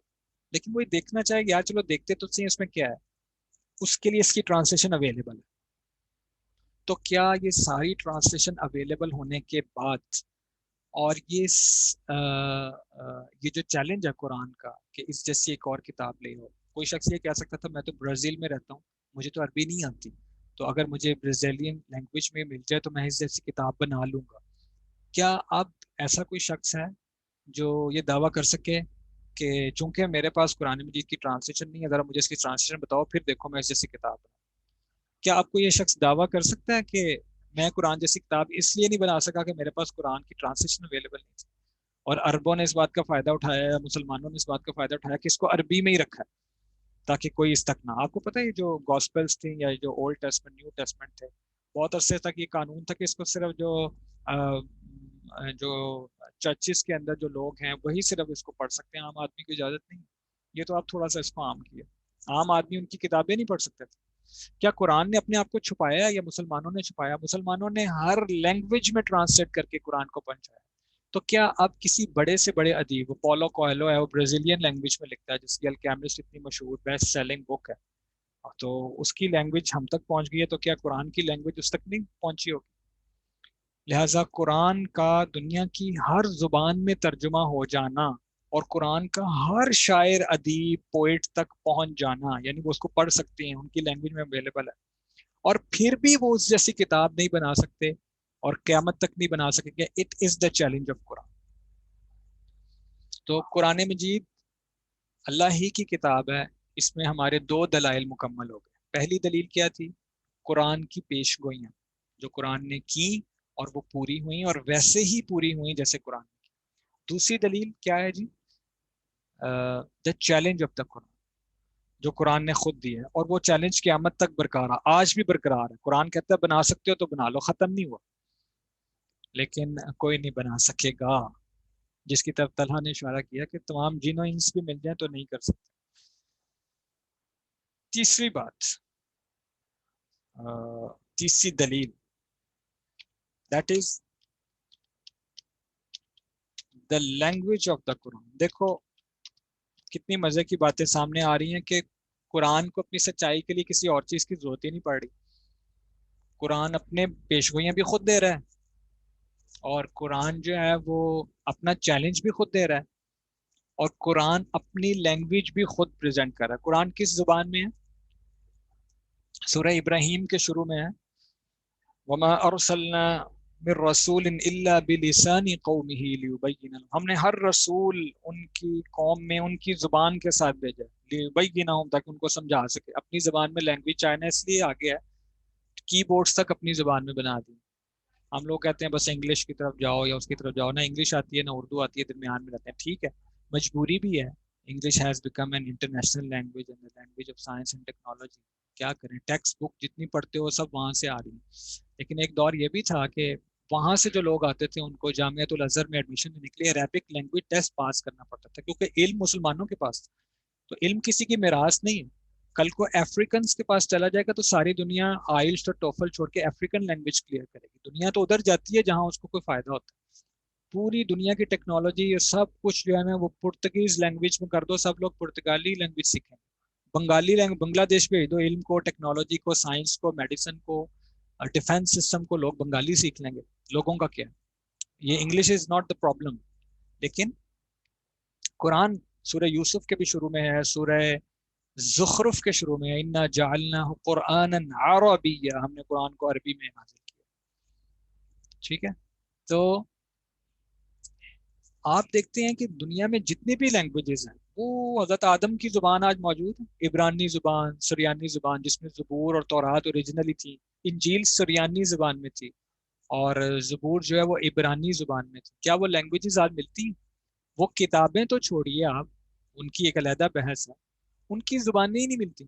لیکن وہ یہ دیکھنا چاہے کہ یار چلو دیکھتے تو صحیح اس میں کیا ہے، اس کے لیے اس کی ٹرانسلیشن اویلیبل ہے. تو کیا یہ ساری ٹرانسلیشن اویلیبل ہونے کے بعد اور یہ جو چیلنج ہے قرآن کا کہ اس جیسی ایک اور کتاب لے ہو، کوئی شخص یہ کہہ سکتا تھا میں تو برازیل میں رہتا ہوں، مجھے تو عربی نہیں آتی، تو اگر مجھے برازیلین لینگویج میں مل جائے تو میں اس جیسی کتاب بنا لوں گا. کیا اب ایسا کوئی شخص ہے جو یہ دعویٰ کر سکے کہ چونکہ میرے پاس قرآن مجید کی ٹرانسلیشن نہیں ہے، ذرا مجھے اس کی ٹرانسلیشن بتاؤ پھر دیکھو میں اس جیسی کتاب بناؤں؟ کیا آپ کو یہ شخص دعویٰ کر سکتا ہے کہ میں قرآن جیسی کتاب اس لیے نہیں بنا سکا کہ میرے پاس قرآن کی ٹرانسلیشن اویلیبل نہیں تھی؟ اور عربوں نے اس بات کا فائدہ اٹھایا ہے، مسلمانوں نے اس بات کا فائدہ اٹھایا کہ اس کو عربی میں ہی رکھا ہے تاکہ کوئی اس تک نہ. آپ کو پتہ ہے جو گاسپلس تھیں یا جو اولڈ ٹیسٹمنٹ نیو ٹیسٹمنٹ تھے، بہت عرصے تک یہ قانون تھا کہ اس کو صرف جو چرچز کے اندر جو لوگ ہیں وہی صرف اس کو پڑھ سکتے ہیں، عام آدمی کو اجازت نہیں. یہ تو آپ تھوڑا سا اس کو عام کیا، عام آدمی ان کی کتابیں نہیں پڑھ سکتے تھے. کیا قرآن نے اپنے آپ کو چھپایا یا مسلمانوں نے چھپایا؟ مسلمانوں نے ہر لینگویج میں ٹرانسلیٹ کر کے قرآن کو پہنچایا. تو کیا اب کسی بڑے سے بڑے ادیب، وہ پولو کوئلو ہے، وہ برازیلین لینگویج میں لکھتا ہے جس کی الکیمسٹ اتنی مشہور بیسٹ سیلنگ بک ہے، تو اس کی لینگویج ہم تک پہنچ گئی ہے، تو کیا قرآن کی لینگویج اس تک نہیں پہنچی ہوگی؟ لہٰذا قرآن کا دنیا کی ہر زبان میں ترجمہ ہو جانا اور قرآن کا ہر شاعر، ادیب، پوئٹ تک پہنچ جانا، یعنی وہ اس کو پڑھ سکتے ہیں، ان کی لینگویج میں اویلیبل ہے، اور پھر بھی وہ اس جیسی کتاب نہیں بنا سکتے اور قیامت تک نہیں بنا سکیں گے. It is the challenge of Quran. تو قرآن مجید اللہ ہی کی کتاب ہے، اس میں ہمارے دو دلائل مکمل ہو گئے. پہلی دلیل کیا تھی؟ قرآن کی پیش گوئیاں جو قرآن نے کی اور وہ پوری ہوئیں اور ویسے ہی پوری ہوئیں جیسے قرآن نے کی. دوسری دلیل کیا ہے جی؟ دا چیلنج آف دا قرآن جو قرآن نے خود دی ہے، اور وہ چیلنج قیامت تک برقرار ہے، آج بھی برقرار ہے. قرآن کہتا ہے بنا سکتے ہو تو بنا لو، ختم نہیں ہوا، لیکن کوئی نہیں بنا سکے گا. جس کی طرف طلحہ نے اشارہ کیا کہ تمام جن و انس بھی مل جائیں تو نہیں کر سکتے. تیسری بات، تیسری دلیل، that is the language of the Quran. دیکھو کتنی مزے کی باتیں سامنے آ رہی ہیں کہ قرآن کو اپنی سچائی کے لیے کسی اور چیز کی ضرورت ہی نہیں پڑ رہی. قرآن اپنے پیشگوئیاں بھی خود دے رہا ہے، اور قرآن جو ہے وہ اپنا چیلنج بھی خود دے رہا ہے، اور قرآن اپنی لینگویج بھی خود پریزنٹ کر رہا ہے. قرآن کس زبان میں ہے؟ سورہ ابراہیم کے شروع میں ہے وما ارسلنا من رسول الا بلسان قومه ليبين لهم. ہم نے ہر رسول ان کی قوم میں ان کی زبان کے ساتھ بھیجا ليبين لهم تاکہ ان کو سمجھا سکے. اپنی زبان میں لینگویج چاہنا اس لیے آگے ہے، کی بورڈز تک اپنی زبان میں بنا دی. ہم لوگ کہتے ہیں بس انگلش کی طرف جاؤ یا اس کی طرف جاؤ، نہ انگلش آتی ہے نہ اردو آتی ہے، درمیان میں رہتے ہیں. ٹھیک ہے، مجبوری بھی ہے. English has become an international language and language of science and technology. کیا کریں، ٹیکسٹ بک جتنی پڑھتے ہو سب وہاں سے آ رہی ہیں. لیکن ایک دور یہ بھی تھا کہ وہاں سے جو لوگ آتے تھے ان کو جامعۃ الازہر میں ایڈمیشن لینے کے لیے عربک لینگویج ٹیسٹ پاس کرنا پڑتا تھا، کیونکہ علم مسلمانوں کے پاس تھا. تو علم کسی کی میراث نہیں ہے. کل کو افریقنس کے پاس چلا جائے گا تو ساری دنیا آئلٹس اور ٹوفل چھوڑ کے افریقن لینگویج کلیئر کرے گی. دنیا تو ادھر جاتی ہے جہاں اس کو کوئی فائدہ ہوتا ہے. پوری دنیا کی ٹیکنالوجی یہ سب کچھ جو ہے نا وہ پرتگیز لینگویج میں کر دو، سب لوگ پرتگالی لینگویج سیکھیں. بنگالی لینگویج بنگلہ دیش بھیج دو، علم کو، ٹیکنالوجی کو، سائنس کو، میڈیسن کو، ڈیفینس سسٹم کو، لوگ بنگالی سیکھ لیں گے. لوگوں کا کیا ہے؟ یہ English is not the problem. لیکن قرآن سورہ یوسف کے بھی شروع میں ہے، سورہ زخرف کے شروع میں انا جعلناہ قرآنا عربیا، ہم نے قرآن کو عربی میں نازل کیا. ٹھیک ہے، تو آپ دیکھتے ہیں کہ دنیا میں جتنی بھی لینگویجز ہیں وہ حضرت آدم کی زبان آج موجود ہے، عبرانی زبان، سریانی زبان، جس میں زبور اور تورات اوریجنلی تھی، انجیل سریانی زبان میں تھی، اور زبور جو ہے وہ عبرانی زبان میں تھی. کیا وہ لینگویجز آج ملتی ہیں؟ وہ کتابیں تو چھوڑیے آپ، ان کی ایک علیحدہ بحث ہے، ان کی زبانیں ہی نہیں ملتی.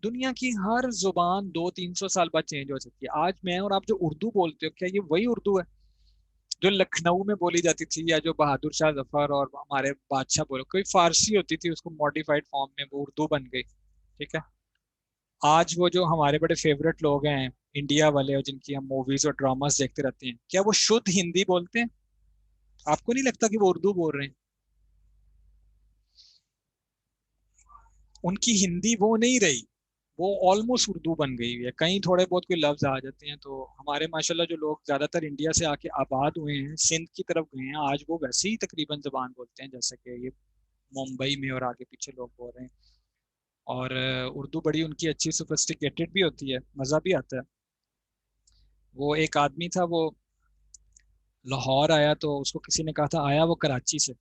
دنیا کی ہر زبان 200-300 سال بعد چینج ہو سکتی ہے. آج میں اور آپ جو اردو بولتے ہو، کیا یہ وہی اردو ہے جو لکھنؤ میں بولی جاتی تھی، یا جو بہادر شاہ ظفر اور ہمارے بادشاہ بولے؟ کوئی فارسی ہوتی تھی، اس کو ماڈیفائڈ فارم میں وہ اردو بن گئی. ٹھیک ہے. آج وہ جو ہمارے بڑے فیورٹ لوگ ہیں انڈیا والے، اور جن کی ہم موویز اور ڈراماز دیکھتے رہتے ہیں، کیا وہ شدھ ہندی بولتے ہیں؟ آپ کو نہیں لگتا کہ وہ اردو بول رہے ہیں؟ ان کی ہندی وہ نہیں رہی، وہ آلموسٹ اردو بن گئی ہوئی ہے. کہیں تھوڑے بہت کوئی لفظ آ جاتے ہیں. تو ہمارے ماشاءاللہ جو لوگ زیادہ تر انڈیا سے آ کے آباد ہوئے ہیں، سندھ کی طرف گئے ہیں، آج وہ ویسے ہی تقریباً زبان بولتے ہیں جیسے کہ یہ ممبئی میں اور آگے پیچھے لوگ بول رہے ہیں. اور اردو بڑی ان کی اچھی سوفسٹیکیٹڈ بھی ہوتی ہے، مزہ بھی آتا ہے. وہ ایک آدمی تھا، وہ لاہور آیا تو اس کو کسی نے کہا تھا، آیا وہ کراچی سے،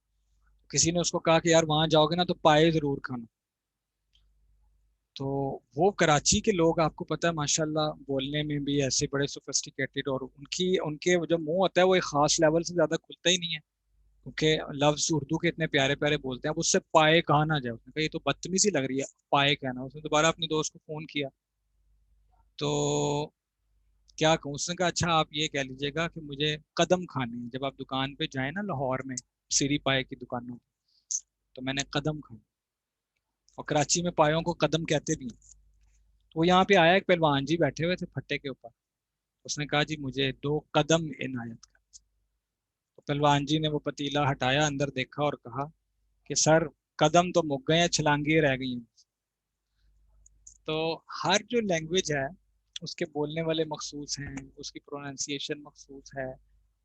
کسی نے اس کو کہا کہ یار وہاں جاؤ گے نا تو پائے ضرور کھانا. تو وہ کراچی کے لوگ آپ کو پتہ ہے ماشاءاللہ بولنے میں بھی ایسے بڑے سوفسٹیکیٹڈ، اور ان کے جو منہ ہوتا ہے وہ ایک خاص لیول سے زیادہ کھلتا ہی نہیں ہے، کیونکہ لفظ اردو کے اتنے پیارے پیارے بولتے ہیں. اب اس سے پائے کہا نہ جائے. اس نے کہا یہ تو بدتمیزی لگ رہی ہے پائے کہنا. اس نے دوبارہ اپنے دوست کو فون کیا تو کیا کہوں، اس نے کہا اچھا آپ یہ کہہ لیجیے گا کہ مجھے قدم کھانے ہیں. جب آپ دکان پہ جائیں نا لاہور میں سری پائے کی دکانوں پہ، تو میں نے قدم کھانے. اور کراچی میں پایوں کو قدم کہتے بھی ہیں. تو وہ یہاں پہ آیا، ایک پہلوان جی بیٹھے ہوئے تھے پھٹے کے اوپر. اس نے کہا جی مجھے 2 قدم عنایت کر. تو پہلوان جی نے وہ پتیلا ہٹایا، اندر دیکھا اور کہا کہ سر قدم تو مک گئے ہیں، چھلانگیں رہ گئی ہیں. تو ہر جو لینگویج ہے اس کے بولنے والے مخصوص ہیں، اس کی پروننسیشن مخصوص ہے،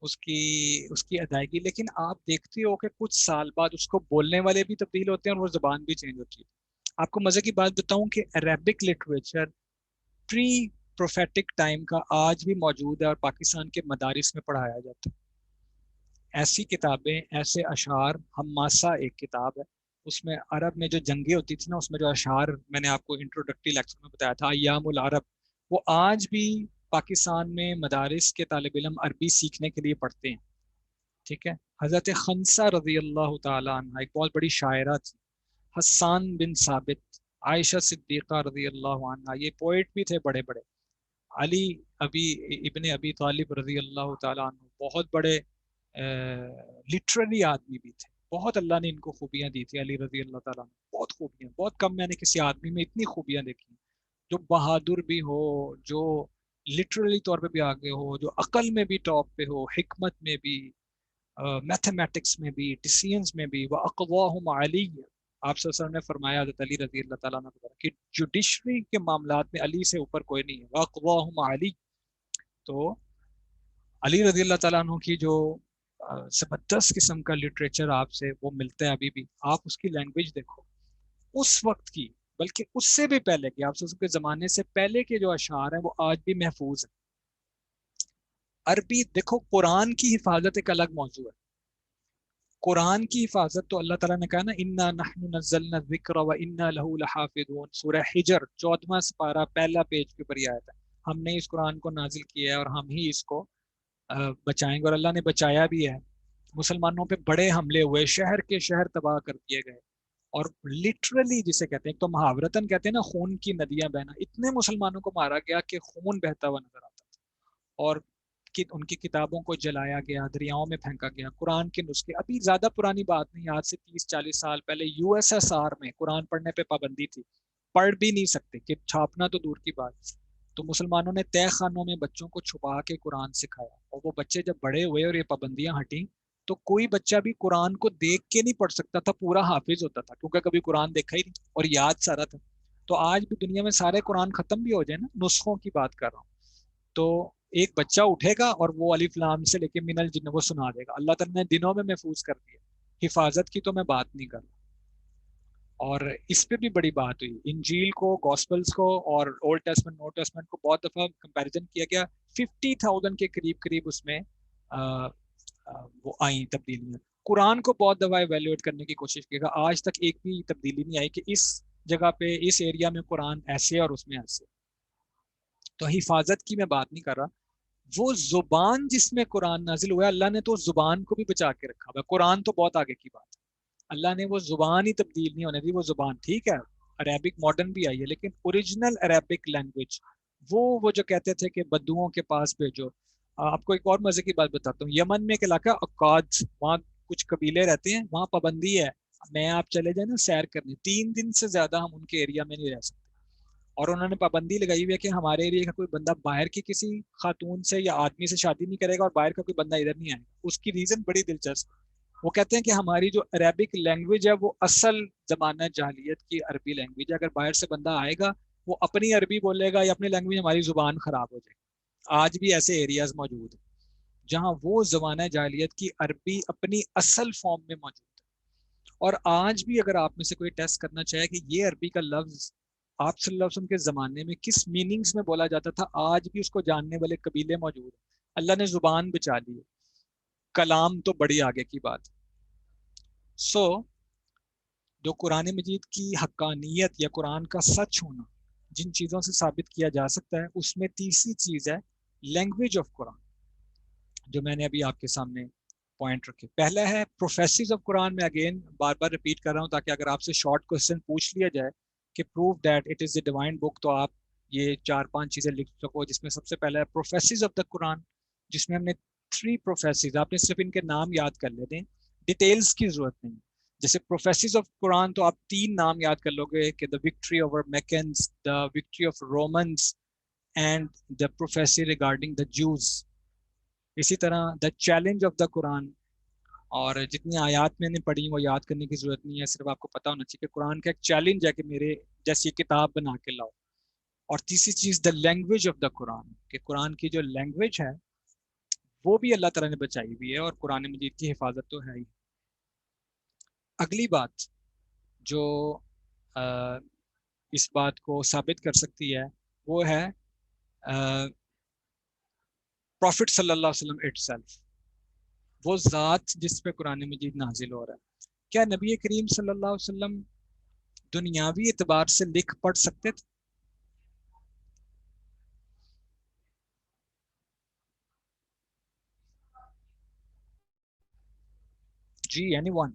اس کی ادائیگی. لیکن آپ دیکھتے ہو کہ کچھ سال بعد اس کو بولنے والے بھی تبدیل ہوتے ہیں اور وہ زبان بھی چینج ہوتی ہے. آپ کو مزے کی بات بتاؤں کہ عربک لٹریچر پری پروفیٹک ٹائم کا آج بھی موجود ہے اور پاکستان کے مدارس میں پڑھایا جاتا ہے. ایسی کتابیں، ایسے اشعار، حماسہ ایک کتاب ہے، اس میں عرب میں جو جنگیں ہوتی تھی نا، اس میں جو اشعار میں نے آپ کو انٹروڈکٹری لیکچر میں بتایا تھا، ایام العرب، وہ آج بھی پاکستان میں مدارس کے طالب علم عربی سیکھنے کے لیے پڑھتے ہیں. ٹھیک ہے. حضرت خنسا رضی اللہ تعالی عنہ ایک بہت بڑی شاعرہ تھی. حسان بن ثابت، عائشہ صدیقہ رضی اللہ عنہ، یہ پوئٹ بھی تھے بڑے بڑے. علی ابن ابی طالب رضی اللہ تعالیٰ عنہ بہت بڑے لٹرری آدمی بھی تھے. بہت اللہ نے ان کو خوبیاں دی تھی. علی رضی اللہ تعالیٰ عنہ بہت خوبیاں، بہت کم میں نے کسی آدمی میں اتنی خوبیاں دیکھی ہیں. جو بہادر بھی ہو، جو لٹرلی طور پہ بھی آگے ہو، جو عقل میں بھی ٹاپ پہ ہو، حکمت میں بھی، میتھمیٹکس میں بھی، ڈیسیژنز میں بھی. وَأَقْوَاهُمْ عَلِيٌّ، آپ صلی اللہ علیہ وسلم نے فرمایا حضرت علی رضی اللہ تعالیٰ عنہ کہ جوڈیشری کے معاملات میں علی سے اوپر کوئی نہیں ہے. وَأَقْوَاهُمْ عَلِيٌّ. تو علی رضی اللہ تعالیٰ عنہ کی جو زبردست قسم کا لٹریچر آپ سے وہ ملتا ہے ابھی بھی. آپ اس کی لینگویج دیکھو اس وقت کی، بلکہ اس سے بھی پہلے کی، آپ کے زمانے سے پہلے کے جو اشعار ہیں وہ آج بھی محفوظ ہیں. عربی دیکھو، قرآن کی حفاظت ایک الگ موضوع ہے. قرآن کی حفاظت تو اللہ تعالیٰ نے کہا نا، انا نحن نزلنا الذکر وانا له لحافظون. سورہ حجر 14واں سپارہ پہلا پیج کے اوپر یہ آیت ہے. ہم نے اس قرآن کو نازل کیا ہے اور ہم ہی اس کو بچائیں گے. اور اللہ نے بچایا بھی ہے. مسلمانوں پہ بڑے حملے ہوئے، شہر کے شہر تباہ کر دیے گئے. اور لٹرلی جسے کہتے ہیں، ایک تو محاورتاً کہتے ہیں نا خون کی ندیاں بہنا، اتنے مسلمانوں کو مارا گیا کہ خون بہتا ہوا نظر آتا تھا. اور ان کی کتابوں کو جلایا گیا، دریاؤں میں پھینکا گیا. قرآن کے نسخے، ابھی زیادہ پرانی بات نہیں، آج سے 30-40 سال پہلے یو ایس ایس آر میں قرآن پڑھنے پہ پابندی تھی. پڑھ بھی نہیں سکتے، کہ چھاپنا تو دور کی بات. تو مسلمانوں نے تہہ خانوں میں بچوں کو چھپا کے قرآن سکھایا. اور وہ بچے جب بڑے ہوئے اور یہ پابندیاں ہٹیں، تو کوئی بچہ بھی قرآن کو دیکھ کے نہیں پڑھ سکتا تھا، پورا حافظ ہوتا تھا، کیونکہ کبھی قرآن دیکھا ہی نہیں اور یاد سارا تھا. تو آج بھی دنیا میں سارے قرآن ختم بھی ہو جائے نا، نسخوں کی بات کر رہا ہوں، تو ایک بچہ اٹھے گا اور وہ الف لام سے لے کے من الجن وہ سنا دے گا. اللہ تعالیٰ نے دنوں میں محفوظ کر دیا. حفاظت کی تو میں بات نہیں کر رہا. اور اس پہ بھی بڑی بات ہوئی، انجیل کو، گاسپلز کو اور اولڈ ٹیسٹمنٹ، نو ٹیسٹمنٹ کو بہت دفعہ کمپیریزن کیا گیا. 50,000 کے قریب قریب اس میں وہ آئیں تبدیلیاں. قرآن کو بہت دفعہ ایویلویٹ کرنے کی کوشش کی گا، آج تک ایک بھی تبدیلی نہیں آئی کہ اس جگہ پہ اس ایریا میں قرآن ایسے اور اس میں ایسے. تو حفاظت کی میں بات نہیں کر رہا، وہ زبان جس میں قرآن نازل ہوا ہے اللہ نے تو اس زبان کو بھی بچا کے رکھا ہوا ہے. قرآن تو بہت آگے کی بات ہے، اللہ نے وہ زبان ہی تبدیل نہیں ہونے دی. وہ زبان ٹھیک ہے عربک ماڈرن بھی آئی ہے، لیکن اوریجنل عربک لینگویج وہ جو کہتے تھے کہ بدوؤں کے پاس بھیجو. آپ کو ایک اور مزے کی بات بتاتا ہوں، یمن میں ایک علاقہ عکاظ، وہاں کچھ قبیلے رہتے ہیں، وہاں پابندی ہے میں آپ چلے جائیں نا سیر کرنے 3 دن سے زیادہ ہم ان کے ایریا میں نہیں رہ سکتے. اور انہوں نے پابندی لگائی ہوئی ہے کہ ہمارے ایریا کا کوئی بندہ باہر کی کسی خاتون سے یا آدمی سے شادی نہیں کرے گا اور باہر کا کوئی بندہ ادھر نہیں آئے گا. اس کی ریزن بڑی دلچسپ، وہ کہتے ہیں کہ ہماری جو عربک لینگویج ہے وہ اصل زمانہ جاہلیت کی عربی لینگویج ہے، اگر باہر سے بندہ آئے گا وہ اپنی عربی بولے گا یا اپنی لینگویج، ہماری زبان خراب ہو جائے گی. آج بھی ایسے ایریاز موجود ہیں جہاں وہ زمانہ جاہلیت کی عربی اپنی اصل فارم میں موجود ہے. اور آج بھی اگر آپ میں سے کوئی ٹیسٹ کرنا چاہے کہ یہ عربی کا لفظ آپ صلی اللہ علیہ وسلم کے زمانے میں کس میننگز میں بولا جاتا تھا، آج بھی اس کو جاننے والے قبیلے موجود ہیں. اللہ نے زبان بچا لی ہے، کلام تو بڑی آگے کی بات. جو قرآن مجید کی حقانیت یا قرآن کا سچ ہونا جن چیزوں سے ثابت کیا جا سکتا ہے، اس میں تیسری چیز ہے لینگویج آف قرآن، جو میں نے ابھی آپ کے سامنے پوائنٹ رکھے. پہلا ہے پروفیسیز آف قرآن. میں اگین بار بار ریپیٹ کر رہا ہوں تاکہ اگر آپ سے شارٹ کوسچن پوچھ لیا جائے کہ proof that it is a divine book, تو آپ یہ 4-5 چیزیں لکھ سکو. جس میں سب سے پہلا ہے پروفیسیز آف دا قرآن، جس میں ہم نے 3 پروفیسیز، آپ نے صرف ان کے نام یاد کر لیتے ہیں، ڈیٹیلز کی ضرورت نہیں. جیسے پروفیسیز آف قرآن تو آپ 3 نام یاد کر لو گے کہ the victory over Meccans, the victory of Romans and the prophecy regarding the Jews. اسی طرح دا چیلنج آف دا قرآن، اور جتنی آیات میں نے پڑھی وہ یاد کرنے کی ضرورت نہیں ہے، صرف آپ کو پتا ہونا چاہیے کہ قرآن کا ایک چیلنج ہے کہ میرے جیسی کتاب بنا کے لاؤ. اور تیسری چیز دا لینگویج آف دا قرآن، کہ قرآن کی جو لینگویج ہے وہ بھی اللہ تعالیٰ نے بچائی ہوئی ہے، اور قرآن مجید کی حفاظت تو ہے ہی. اگلی بات جو اس بات کو ثابت کر سکتی ہے وہ ہے پروفٹ صلی اللہ علیہ وسلم اٹ سیلف، وہ ذات جس پہ قرآن مجید نازل ہو رہا ہے. کیا نبی کریم صلی اللہ علیہ وسلم دنیاوی اعتبار سے لکھ پڑھ سکتے تھے؟ جی اینی ون؟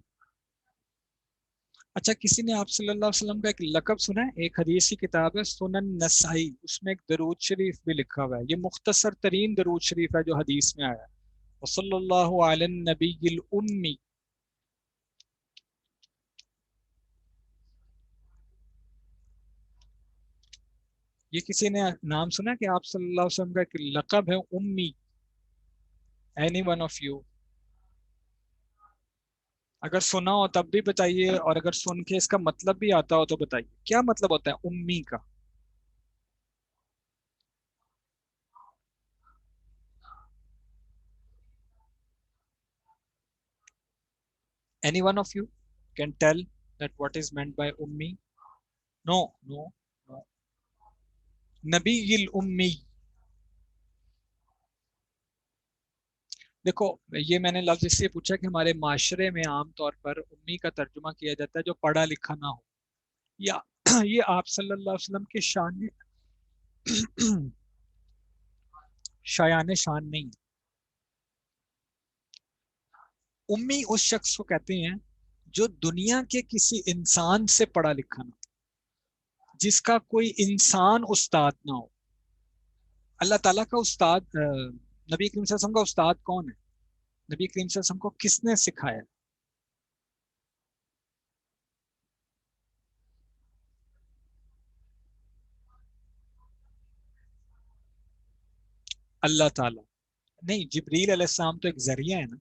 اچھا کسی نے آپ صلی اللہ علیہ وسلم کا ایک لقب سنا ہے؟ ایک حدیث کی کتاب ہے سنن نسائی، اس میں ایک درود شریف بھی لکھا ہوا ہے. یہ مختصر ترین درود شریف ہے جو حدیث میں آیا ہے، وصلی اللہ علی النبی الامی. یہ کسی نے نام سنا کہ آپ صلی اللہ علیہ وسلم کا ایک لقب ہے امی؟ Any one of you? اگر سنا ہو تب بھی بتائیے، اور اگر سن کے اس کا مطلب بھی آتا ہو تو بتائیے کیا مطلب ہوتا ہے امی کا. Any one of you can tell that what is meant by امی؟ نو نو نو. نبی الامی. دیکھو یہ میں نے لفظ اس لیے پوچھا کہ ہمارے معاشرے میں عام طور پر امی کا ترجمہ کیا جاتا ہے جو پڑھا لکھا نہ ہو، یا یہ آپ صلی اللہ علیہ وسلم کے شایان شان نہیں. امی اس شخص کو کہتے ہیں جو دنیا کے کسی انسان سے پڑھا لکھا نہ ہو، جس کا کوئی انسان استاد نہ ہو. اللہ تعالیٰ کا استاد نبی کریم صلی اللہ علیہ وسلم کا استاد کون ہے؟ نبی کریم صلی اللہ علیہ وسلم کو کس نے سکھایا؟ اللہ تعالیٰ. نہیں، جبریل علیہ السلام تو ایک ذریعہ ہے نا.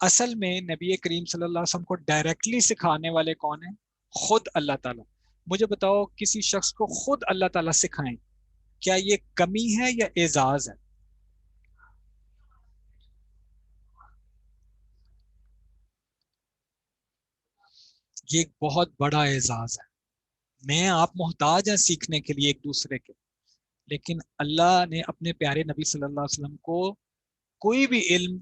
اصل میں نبی کریم صلی اللہ علیہ وسلم کو ڈائریکٹلی سکھانے والے کون ہیں؟ خود اللہ تعالیٰ. مجھے بتاؤ کسی شخص کو خود اللہ تعالیٰ سکھائیں، کیا یہ کمی ہے یا اعزاز ہے؟ یہ ایک بہت بڑا اعزاز ہے. میں آپ محتاج ہیں سیکھنے کے لیے ایک دوسرے کے، لیکن اللہ نے اپنے پیارے نبی صلی اللہ علیہ وسلم کو کوئی بھی علم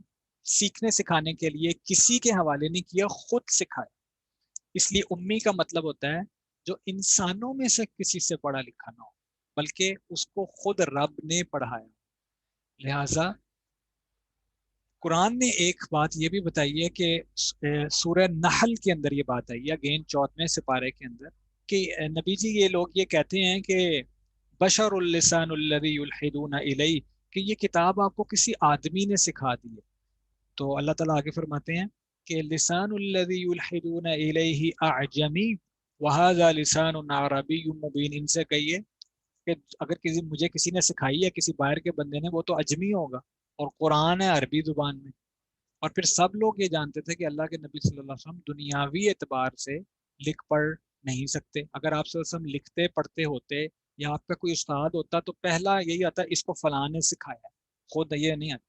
سیکھنے سکھانے کے لیے کسی کے حوالے نہیں کیا، خود سکھایا. اس لیے امی کا مطلب ہوتا ہے جو انسانوں میں سے کسی سے پڑھا لکھا نہ ہو، بلکہ اس کو خود رب نے پڑھایا. لہذا قرآن نے ایک بات یہ بھی بتائی ہے کہ سورہ نحل کے اندر یہ بات آئی ہے، اگین 14ویں سپارے کے اندر، کہ نبی جی یہ لوگ یہ کہتے ہیں کہ بشر اللسان الذی یلحدون الیہ، کہ یہ کتاب آپ کو کسی آدمی نے سکھا دی ہے. تو اللہ تعالیٰ آگے فرماتے ہیں کہ لسان الذی یلحدون الیہ اعجمی وہذا لسان عربی مبین. ان سے کہیے کہ اگر کسی نے سکھائی ہے کسی باہر کے بندے نے، وہ تو اجمی ہوگا، اور قرآن ہے عربی زبان میں. اور پھر سب لوگ یہ جانتے تھے کہ اللہ کے نبی صلی اللہ علیہ وسلم دنیاوی اعتبار سے لکھ پڑھ نہیں سکتے. اگر آپ صلی اللہ علیہ وسلم لکھتے پڑھتے ہوتے یا آپ کا کوئی استاد ہوتا تو پہلا یہی آتا اس کو فلاں نے سکھایا، خود یہ نہیں آتا.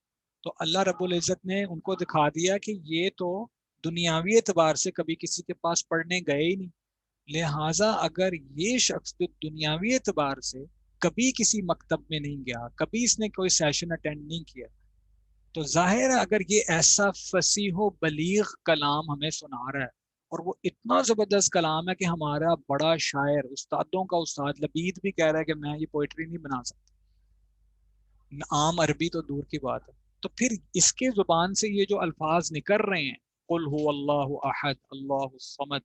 تو اللہ رب العزت نے ان کو دکھا دیا کہ یہ تو دنیاوی اعتبار سے کبھی کسی کے پاس پڑھنے گئے ہی نہیں. لہٰذا اگر یہ شخص جو دنیاوی اعتبار سے کبھی کسی مکتب میں نہیں گیا، کبھی اس نے کوئی سیشن اٹینڈ نہیں کیا، تو ظاہر ہے اگر یہ ایسا فصیح و بلیغ کلام ہمیں سنا رہا ہے، اور وہ اتنا زبردست کلام ہے کہ ہمارا بڑا شاعر، استادوں کا استاد لبید بھی کہہ رہا ہے کہ میں یہ پوئٹری نہیں بنا سکتا، عام عربی تو دور کی بات ہے. تو پھر اس کے زبان سے یہ جو الفاظ نکل رہے ہیں، قل هو اللہ احد اللہ الصمد،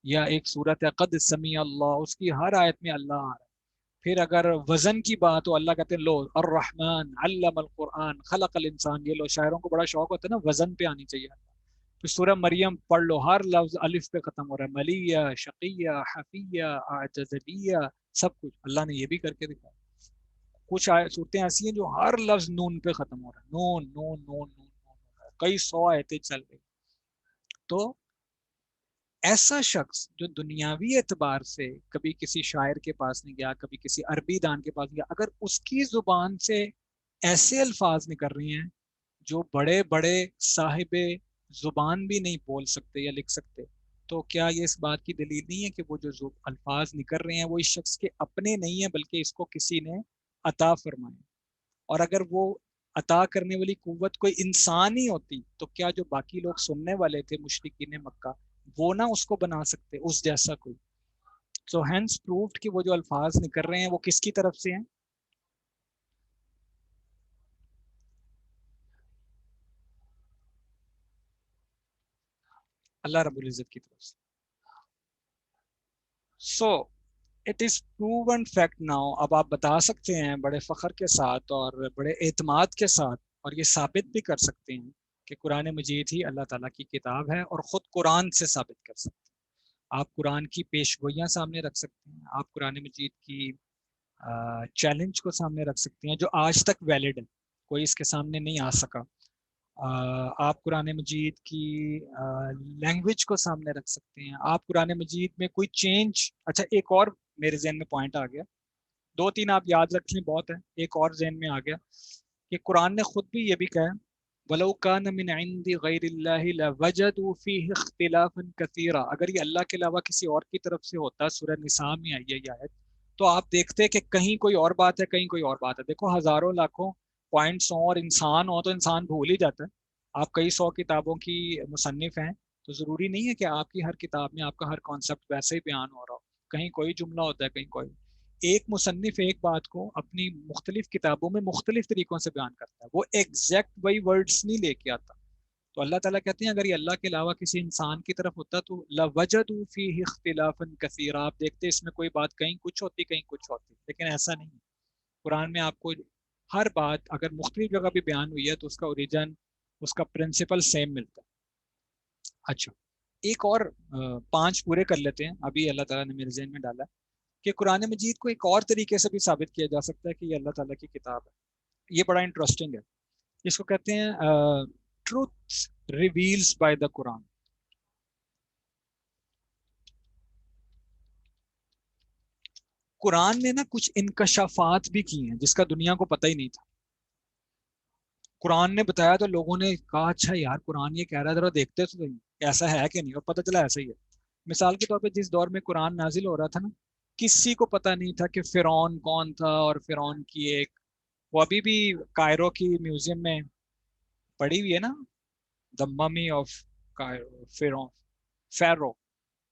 یا ایک صورت ہے قد سمیع اللہ، اس کی ہر آیت میں اللہ آ رہا ہے. پھر اگر وزن کی بات ہو، اللہ کہتے ہیں لو الرحمن علم القرآن خلق الانسان، یہ لو شاعروں کو بڑا شوق ہوتا ہے نا، وزن پہ آنی چاہیے. پھر سورہ مریم پڑھ لو، ہر لفظ الف پہ ختم ہو رہا ہے، ملیہ شقیہ حفیہ اعجزبیہ، سب کچھ اللہ نے یہ بھی کر کے دکھایا. کچھ صورتیں ایسی ہیں جو ہر لفظ نون پہ ختم ہو رہا ہے، نون نون نون نون نون، کئی 100 آیتیں چل رہی. تو ایسا شخص جو دنیاوی اعتبار سے کبھی کسی شاعر کے پاس نہیں گیا، کبھی کسی عربی دان کے پاس نہیں گیا، اگر اس کی زبان سے ایسے الفاظ نکل رہے ہیں جو بڑے بڑے صاحب زبان بھی نہیں بول سکتے یا لکھ سکتے، تو کیا یہ اس بات کی دلیل نہیں ہے کہ وہ جو الفاظ نکل رہے ہیں وہ اس شخص کے اپنے نہیں ہیں، بلکہ اس کو کسی نے عطا فرمائے؟ اور اگر وہ عطا کرنے والی قوت کوئی انسان ہی ہوتی تو کیا جو باقی لوگ سننے والے تھے مشرکین مکہ، وہ نہ اس کو بنا سکتے اس جیسا کوئی؟ سو ہینس پروفڈ کہ وہ جو الفاظ نکل رہے ہیں وہ کس کی طرف سے ہیں؟ اللہ رب العزت کی طرف سے. So it is proven fact now. اب آپ بتا سکتے ہیں بڑے فخر کے ساتھ اور بڑے اعتماد کے ساتھ، اور یہ ثابت بھی کر سکتے ہیں کہ قرآن مجید ہی اللہ تعالیٰ کی کتاب ہے، اور خود قرآن سے ثابت کر سکتے ہیں. آپ قرآن کی پیش گوئیاں سامنے رکھ سکتے ہیں، آپ قرآن مجید کی چیلنج کو سامنے رکھ سکتے ہیں جو آج تک ویلڈ ہے، کوئی اس کے سامنے نہیں آ سکا. آپ قرآن مجید کی لینگویج کو سامنے رکھ سکتے ہیں، آپ قرآن مجید میں کوئی چینج. اچھا ایک اور میرے ذہن میں پوائنٹ آ گیا، 2-3 آپ یاد رکھ لیں بہت ہے. ایک اور ذہن میں آ گیا کہ قرآن نے خود بھی یہ بھی کہا وَلَوْ كَانَ مِنْ عِنْدِ غَيْرِ اللَّهِ لَوَجَدُوا فِيهِ اخْتِلَافًا كَثِيرًا. اگر یہ اللہ کے علاوہ کسی اور کی طرف سے ہوتا، سورہ نساء میں آئی ہے یہ آیت، تو آپ دیکھتے کہ کہیں کوئی اور بات ہے، کہیں کوئی اور بات ہے. دیکھو ہزاروں لاکھوں پوائنٹس ہوں اور انسان ہو تو انسان بھول ہی جاتا ہے. آپ کئی 100 کتابوں کی مصنف ہیں تو ضروری نہیں ہے کہ آپ کی ہر کتاب میں آپ کا ہر کانسیپٹ ویسے ہی بیان ہو رہا ہو. کہیں کوئی جملہ ہوتا ہے، کہیں کوئی. ایک مصنف ایک بات کو اپنی مختلف کتابوں میں مختلف طریقوں سے بیان کرتا ہے، وہ ایگزیکٹ وہی ورڈز نہیں لے کے آتا. تو اللہ تعالیٰ کہتے ہیں اگر یہ اللہ کے علاوہ کسی انسان کی طرف ہوتا تو لَوَجَدُوا فِيهِ اخْتِلَافًا كَثِيرًا. آپ دیکھتے اس میں کوئی بات کہیں کچھ ہوتی کہیں کچھ ہوتی، لیکن ایسا نہیں. قرآن میں آپ کو ہر بات اگر مختلف جگہ بھی بیان ہوئی ہے تو اس کا اوریجن، اس کا پرنسپل سیم ملتا ہے. اچھا ایک اور 5 پورے کر لیتے ہیں، ابھی اللہ تعالیٰ نے میرے ذہن میں ڈالا کہ قرآن مجید کو ایک اور طریقے سے بھی ثابت کیا جا سکتا ہے کہ یہ اللہ تعالیٰ کی کتاب ہے. یہ بڑا انٹرسٹنگ ہے. اس کو کہتے ہیں ٹروتھ ریویلز بائی دا قرآن. قرآن نے نا کچھ انکشافات بھی کی ہیں جس کا دنیا کو پتہ ہی نہیں تھا. قرآن نے بتایا تو لوگوں نے کہا اچھا یار قرآن یہ کہہ رہا ہے، ذرا دیکھتے تو صحیح ایسا ہے کہ نہیں، اور پتہ چلا ایسا ہی ہے. مثال کے طور پہ جس دور میں قرآن نازل ہو رہا تھا نا، کسی کو پتہ نہیں تھا کہ فرعون کون تھا، اور فرعون کی ایک وہ ابھی بھی کائرو کی میوزیم میں پڑی ہوئی ہے نا، the mummy of Pharaoh, Pharaoh,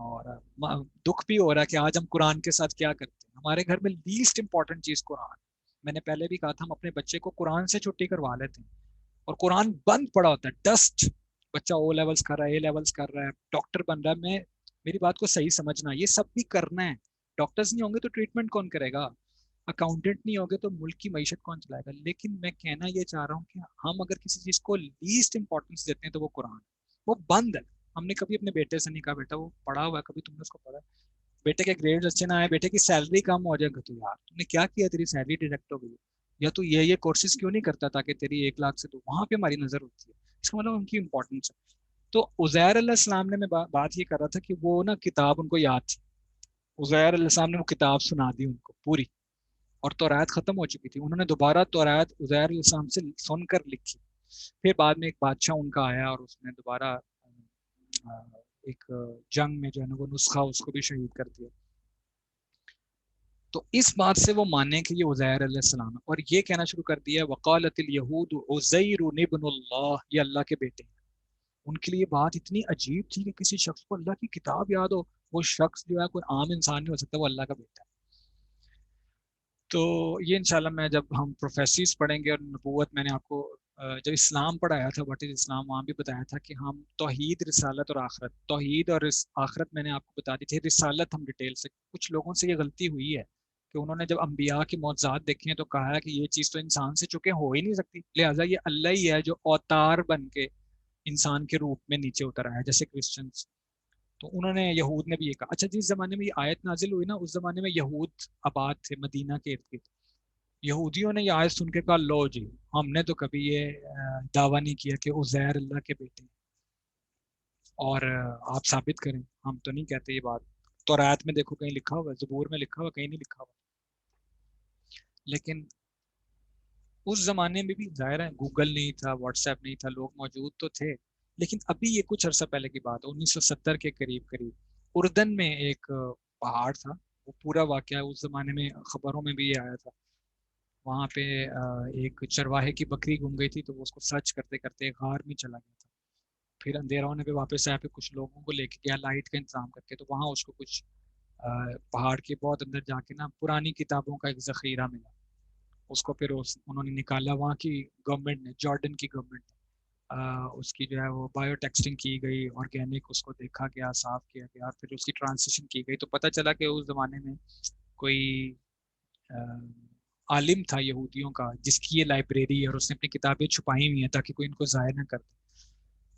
اور دکھ بھی ہو رہا ہے کہ آج ہم قرآن کے ساتھ کیا کرتے ہیں. ہمارے گھر میں لیسٹ امپورٹنٹ چیز قرآن. میں نے پہلے بھی کہا تھا ہم اپنے بچے کو قرآن سے چھٹی کروا لیتے ہیں، اور قرآن بند پڑا ہوتا ہے. ڈسٹ، بچہ او لیولس کر رہا ہے، اے لیولس کر رہا ہے، ڈاکٹر بن رہا ہے. میری بات کو صحیح سمجھنا، یہ سب بھی کرنا ہے. ڈاکٹرز نہیں ہوں گے تو ٹریٹمنٹ کون کرے گا؟ اکاؤنٹنٹ نہیں ہوگے تو ملک کی معیشت کون چلائے گا؟ لیکن میں کہنا یہ چاہ رہا ہوں کہ ہم اگر کسی چیز کو لیسٹ امپورٹنس دیتے ہیں تو وہ قرآن. وہ بند ہے. ہم نے کبھی اپنے بیٹے سے نہیں کہا بیٹا وہ پڑھا ہوا ہے، کبھی تم نے اس کو پڑھا؟ بیٹے کے گریڈ اچھے نہ آئے، بیٹے کی سیلری کم ہو جائے گا، تو یار تم نے کیا کیا، تیری سیلری ڈیڈکٹ ہو گئی، یا تو یہ کورسز کیوں نہیں کرتا تاکہ تیری 1 لاکھ سے تو وہاں پہ ہماری نظر ہوتی ہے. اس کا مطلب ان کی امپورٹنس ہے. تو عزیر علیہ السلام نے، میں بات یہ کر رہا تھا کہ وہ نا کتاب ان کو یاد تھی. عزیر علیہ السلام نے وہ کتاب سنا دی ان کو پوری، اور توریت ختم ہو چکی تھی. انہوں نے دوبارہ توریت عزیر علیہ السلام سے سن کر لکھی. پھر بعد میں ایک بادشاہ ان کا آیا اور اس نے دوبارہ ایک جنگ میں جو ہے نا وہ نسخہ اس کو بھی شہید کر دیا. تو اس بات سے وہ مانے کہ یہ عزیر علیہ السلام ہے، اور یہ کہنا شروع کر دیا وقالت الیہود عزیر ابن اللہ، یہ اللہ کے بیٹے ہیں. ان کے لیے بات اتنی عجیب تھی کہ کسی شخص کو اللہ کی کتاب یاد ہو. وہ شخص جو ہے کوئی عام انسان نہیں ہو سکتا، وہ اللہ کا بیٹا ہے. تو یہ انشاءاللہ میں جب ہم پروفیسیز پڑھیں گے اور نبوت، میں نے آپ کو جب اسلام پڑھایا تھا واٹ از اسلام، وہاں بھی بتایا تھا کہ ہم توحید، رسالت اور آخرت، توحید اور آخرت میں نے آپ کو بتا دی تھی. رسالت ہم ڈیٹیل سے، کچھ لوگوں سے یہ غلطی ہوئی ہے کہ انہوں نے جب انبیاء کی معجزات دیکھے ہیں تو کہا ہے کہ یہ چیز تو انسان سے چکے ہو ہی نہیں سکتی، لہٰذا یہ اللہ ہی ہے جو اوتار بن کے انسان کے روپ میں نیچے اتر آیا، جیسے کرسچنس. تو انہوں نے، یہود نے بھی یہ کہا. اچھا جس زمانے میں یہ آیت نازل ہوئی نا، اس زمانے میں یہود آباد تھے مدینہ کے ارد گرد. یہودیوں نے یہ آیت سن کے کہا لو جی، ہم نے تو کبھی یہ دعویٰ نہیں کیا کہ عزیر اللہ کے بیٹے ہیں، اور آپ ثابت کریں، ہم تو نہیں کہتے یہ بات. تو آیت میں دیکھو کہیں لکھا ہوا ہے، زبور میں لکھا ہوا، کہیں نہیں لکھا ہوا. لیکن اس زمانے میں بھی ظاہر ہے گوگل نہیں تھا، واٹس ایپ نہیں تھا، لوگ موجود تو تھے. لیکن ابھی یہ کچھ عرصہ پہلے کی بات ہے، 1970 کے قریب اردن میں ایک پہاڑ تھا. وہ پورا واقعہ اس زمانے میں خبروں میں بھی یہ آیا تھا. وہاں پہ ایک چرواہے کی بکری گم گئی تھی، تو وہ اس کو سرچ کرتے کرتے غار میں چلا گیا تھا. پھر اندھیرا ہونے پہ واپس آیا، پھر کچھ لوگوں کو لے کے گیا لائٹ کا انتظام کر کے، تو وہاں اس کو کچھ پہاڑ کے بہت اندر جا کے نا پرانی کتابوں کا ایک ذخیرہ ملا. اس کو پھر انہوں نے نکالا، وہاں کی گورنمنٹ نے، جارڈن کی گورنمنٹ نے اس کی جو ہے وہ بایو ٹیکسٹنگ کی گئی، آرگینک اس کو دیکھا گیا، صاف کیا گیا، پھر اس کی ٹرانسلیشن کی گئی. تو پتہ چلا کہ اس زمانے میں کوئی عالم تھا یہودیوں کا جس کی یہ لائبریری ہے، اور اس نے اپنی کتابیں چھپائی ہوئی ہیں تاکہ کوئی ان کو ضائع نہ کر دے.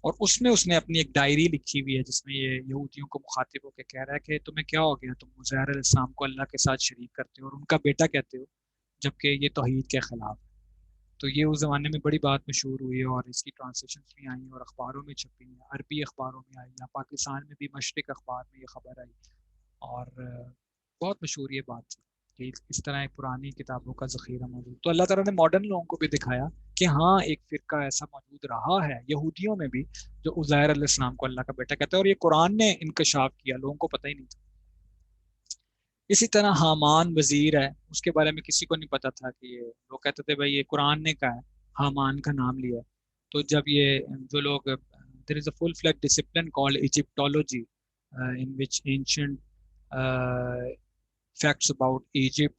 اور اس نے اپنی ایک ڈائری لکھی ہوئی ہے جس میں یہ یہودیوں کو مخاطب ہو کے کہہ رہا ہے کہ تمہیں کیا ہو گیا، تم عزیر علیہ السلام کو اللہ کے ساتھ شریک کرتے ہو اور ان کا بیٹا کہتے ہو، جبکہ یہ توحید کے خلاف. تو یہ اس زمانے میں بڑی بات مشہور ہوئی، اور اس کی ٹرانسلیشنز بھی آئیں اور اخباروں میں چھپی ہیں، عربی اخباروں میں آئی، یا پاکستان میں بھی مشرق اخبار میں یہ خبر آئی. اور بہت مشہور یہ بات تھی کہ اس طرح ایک پرانی کتابوں کا ذخیرہ موجود. تو اللہ تعالیٰ نے ماڈرن لوگوں کو بھی دکھایا کہ ہاں ایک فرقہ ایسا موجود رہا ہے یہودیوں میں بھی جو عزیر علیہ السلام کو اللہ کا بیٹا کہتا ہے، اور یہ قرآن نے انکشاف کیا، لوگوں کو پتہ ہی نہیں تھا. اسی طرح حامان وزیر ہے، اس کے بارے میں کسی کو نہیں پتا تھا کہ یہ، لوگ کہتے تھے بھائی یہ قرآن نے کہا ہے، حامان کا نام لیا. تو جب یہ جو لوگ، there is a full fledged discipline called Egyptology in which ancient facts about Egypt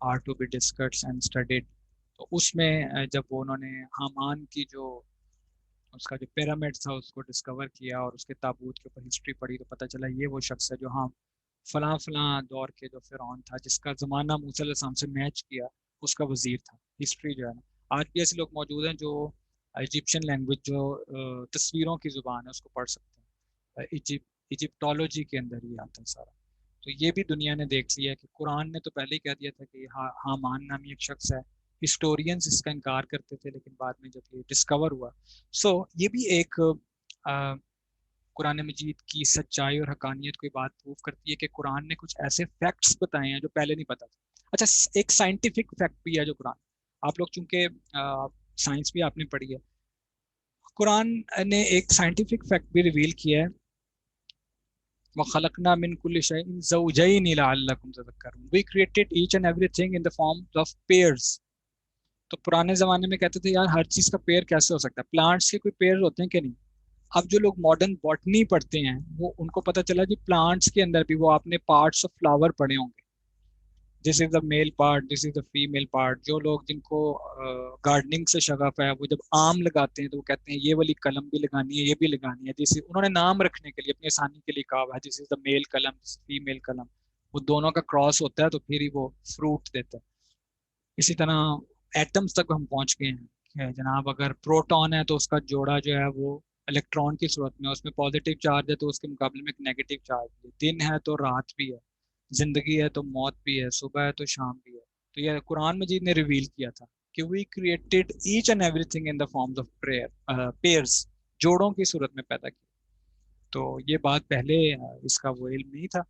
are to be discussed and studied. تو اس میں جب انہوں نے حامان کی جو اس کا جو پیرامڈ تھا اس کو ڈسکور کیا اور اس کے تابوت کے اوپر ہسٹری پڑھی، تو پتہ چلا یہ وہ شخص ہے جو ہاں فلاں فلاں دور کے جو فرعون تھا جس کا زمانہ موسیٰ علیہ السلام سے میچ کیا، اس کا وزیر تھا. ہسٹری جو ہے نا، آج بھی ایسے لوگ موجود ہیں جو ایجپشین لینگویج جو تصویروں کی زبان ہے اس کو پڑھ سکتے ہیں. ایجپٹولوجی کے اندر ہی آتا ہے سارا. تو یہ بھی دنیا نے دیکھ لیا کہ قرآن نے تو پہلے ہی کہہ دیا تھا کہ حامان نامی ایک شخص ہے. ہسٹورینز اس کا انکار کرتے تھے، لیکن بعد میں جب یہ ڈسکور ہوا، یہ بھی ایک قرآن مجید کی سچائی اور حقانیت کو بات پروف کرتی ہے کہ قرآن نے کچھ ایسے فیکٹس بتائے ہیں جو پہلے نہیں پتا تھا. اچھا ایک سائنٹیفک فیکٹ بھی ہے جو قرآن، آپ لوگ چونکہ سائنس بھی آپ نے پڑھی ہے، قرآن نے ایک سائنٹیفک فیکٹ بھی ریویل کیا ہے، وَخَلَقْنَا مِن كُلِّ شَيْءٍ زَوْجَيْنِ لَعَلَّكُمْ تَذَكَّرُونَ. We created each and everything in the form of pairs. تو پرانے زمانے میں کہتے تھے یار ہر چیز کا پیر کیسے ہو سکتا ہے، پلانٹس کے کوئی پیر ہوتے ہیں کہ نہیں، اب جو لوگ ماڈرن بوٹنی پڑھتے ہیں وہ ان کو پتہ چلا جی پلانٹس کے اندر بھی وہ آپ نے پارٹس آف فلاور پڑھے ہوں گے. This is the male part, this is the female part. جو لوگ جن کو گارڈننگ سے شغف ہے وہ جب آم لگاتے ہیں تو وہ کہتے ہیں یہ والی قلم بھی لگانی ہے, یہ بھی لگانی ہے. جیسے انہوں نے نام رکھنے کے لیے اپنی آسانی کے لیے کہا ہوا ہے دس از دا میل قلم, دس فیمیل قلم. وہ دونوں کا کراس ہوتا ہے تو پھر ہی وہ فروٹ دیتا ہے. اسی طرح ایٹمز تک ہم پہنچ گئے ہیں کہ جناب اگر پروٹون ہے تو اس کا جوڑا جو ہے وہ الیکٹران کی صورت میں, اس میں پازیٹیو چارج ہے تو اس کے مقابلے میں ایک نیگیٹو چارج ہے. دن ہے تو رات بھی ہے, زندگی ہے تو موت بھی ہے, صبح ہے تو شام بھی ہے. تو یہ قرآن مجید نے ریویل کیا تھا کہ we created each and every thing in the forms of pairs, جوڑوں کی صورت میں پیدا کیا. تو یہ بات پہلے اس کا وہ علم نہیں تھا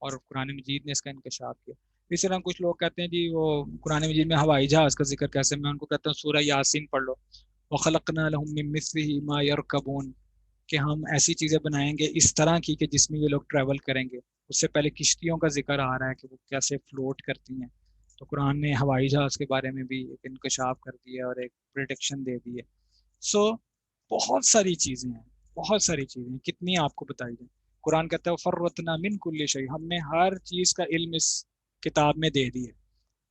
اور قرآن مجید نے اس کا انکشاف کیا. اس طرح کچھ لوگ کہتے ہیں جی وہ قرآن مجید میں ہوائی جہاز کا ذکر کیسے, میں ان کو کہتا ہوں سورہ یاسین پڑھ لو. وَخَلَقْنَا لَهُم مِّن مِّثْلِهِ مَا يَرْكَبُونَ, کہ ہم ایسی چیزیں بنائیں گے اس طرح کی کہ جس میں یہ لوگ ٹریول کریں گے. اس سے پہلے کشتیوں کا ذکر آ رہا ہے کہ وہ کیسے فلوٹ کرتی ہیں, تو قرآن نے ہوائی جہاز کے بارے میں بھی ایک انکشاف کر دیا اور ایک پریڈکشن دے دی ہے. سو بہت ساری چیزیں ہیں, بہت ساری چیزیں ہیں, کتنی آپ کو بتائی جائیں. قرآن کہتا ہے فَرَّتْنَا مِن كُلِّ شَيْءٍ, ہم نے ہر چیز کا علم اس کتاب میں دے دی ہے.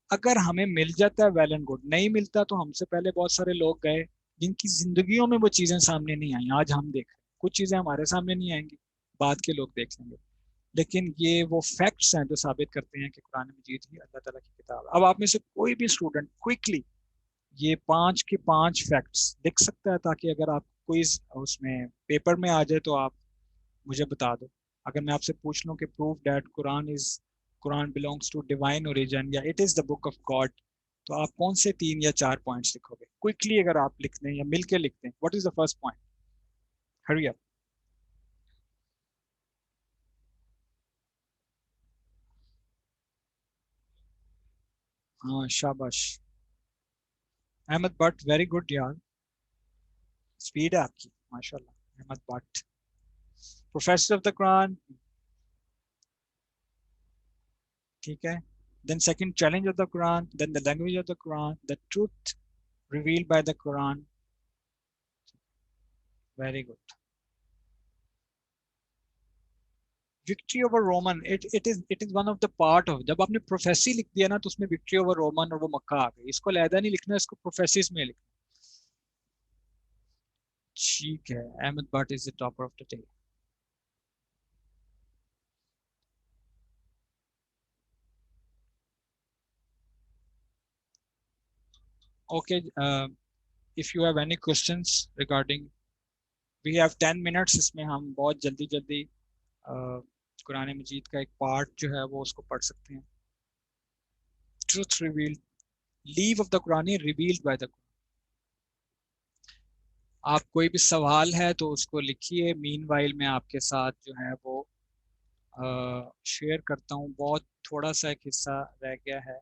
اگر ہمیں مل جاتا ہے ویل اینڈ گڈ, نہیں ملتا تو ہم سے پہلے بہت سارے لوگ گئے جن کی زندگیوں میں وہ چیزیں سامنے نہیں آئیں. آج ہم دیکھ رہے ہیں کچھ چیزیں ہمارے سامنے نہیں آئیں گی, بعد کے لوگ دیکھ لیں گے, لیکن یہ وہ فیکٹس ہیں جو ثابت کرتے ہیں کہ قرآن مجید ہی اللہ تعالیٰ کی کتاب. اب آپ میں سے کوئی بھی اسٹوڈنٹ کوئکلی یہ 5 کے 5 فیکٹس لکھ سکتا ہے تاکہ اگر آپ کوئی اس میں پیپر میں آ جائے تو آپ مجھے بتا دو. اگر میں آپ سے پوچھ لوں کہ proof that Quran belongs to divine origin یا it is the book of God, تو آپ کون سے 3 یا 4 پوائنٹس لکھو گے کوئکلی؟ اگر آپ لکھ دیں یا مل کے لکھ دیں, what is the first point? hurry up. ہاں شاباش احمد بٹ, ویری گڈ یار, اسپیڈ ہے آپ کی ماشاء اللہ. Ahmad Butt professor of the Quran, ٹھیک ہے. Then second, challenge of the Quran, then the language of the Quran, the truth revealed by the Quran. Very good. Victory over Roman, it is one of the part of, جب آپ نے prophecy لکھ دیا نا تو اس میں victory over Roman اور وہ مکہ آ گئی. اس کو علیحدہ نہیں لکھنا, اس کو پروفیسیز میں لکھنا. ٹھیک ہے, Ahmad Butt is the topper of the day. Okay, if you have any questions regarding, we have 10 minutes, اس میں ہم بہت جلدی جلدی قرآن مجید کا ایک پارٹ جو ہے وہ اس کو پڑھ سکتے ہیں. Truth revealed, love of the Quran revealed by the Quran. آپ کوئی بھی سوال ہے تو اس کو لکھیے, مین وائل میں آپ کے ساتھ جو ہے وہ شیئر کرتا ہوں. بہت تھوڑا سا ایک حصہ رہ گیا ہے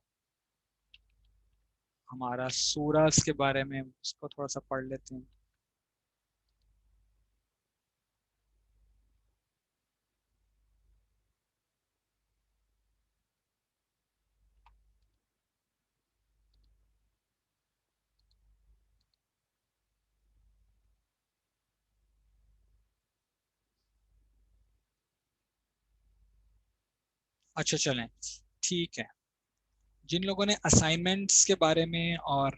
ہمارا سورہز کے بارے میں, اس کو تھوڑا سا پڑھ لیتے ہیں. اچھا چلیں ٹھیک ہے. جن لوگوں نے اسائنمنٹس کے بارے میں اور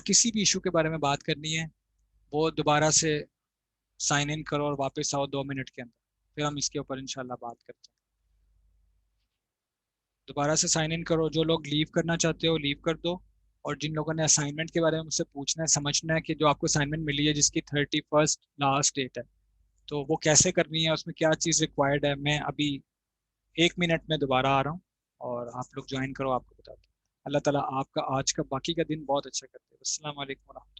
کسی بھی ایشو کے بارے میں بات کرنی ہے وہ دوبارہ سے سائن ان کرو اور واپس آؤ 2 منٹ کے اندر, پھر ہم اس کے اوپر انشاءاللہ بات کرتے ہیں. دوبارہ سے سائن ان کرو. جو لوگ لیو کرنا چاہتے ہو لیو کر دو, اور جن لوگوں نے اسائنمنٹ کے بارے میں مجھ سے پوچھنا ہے, سمجھنا ہے کہ جو آپ کو اسائنمنٹ ملی ہے جس کی 31 لاسٹ ڈیٹ ہے تو وہ کیسے کرنی ہے, اس میں کیا چیز ریکوائرڈ ہے, میں ابھی 1 منٹ میں دوبارہ آ رہا ہوں اور آپ لوگ جوائن کرو, آپ کو بتاتا ہوں. اللہ تعالیٰ آپ کا آج کا باقی کا دن بہت اچھا کرتے ہیں. السلام علیکم ورحمۃ اللہ.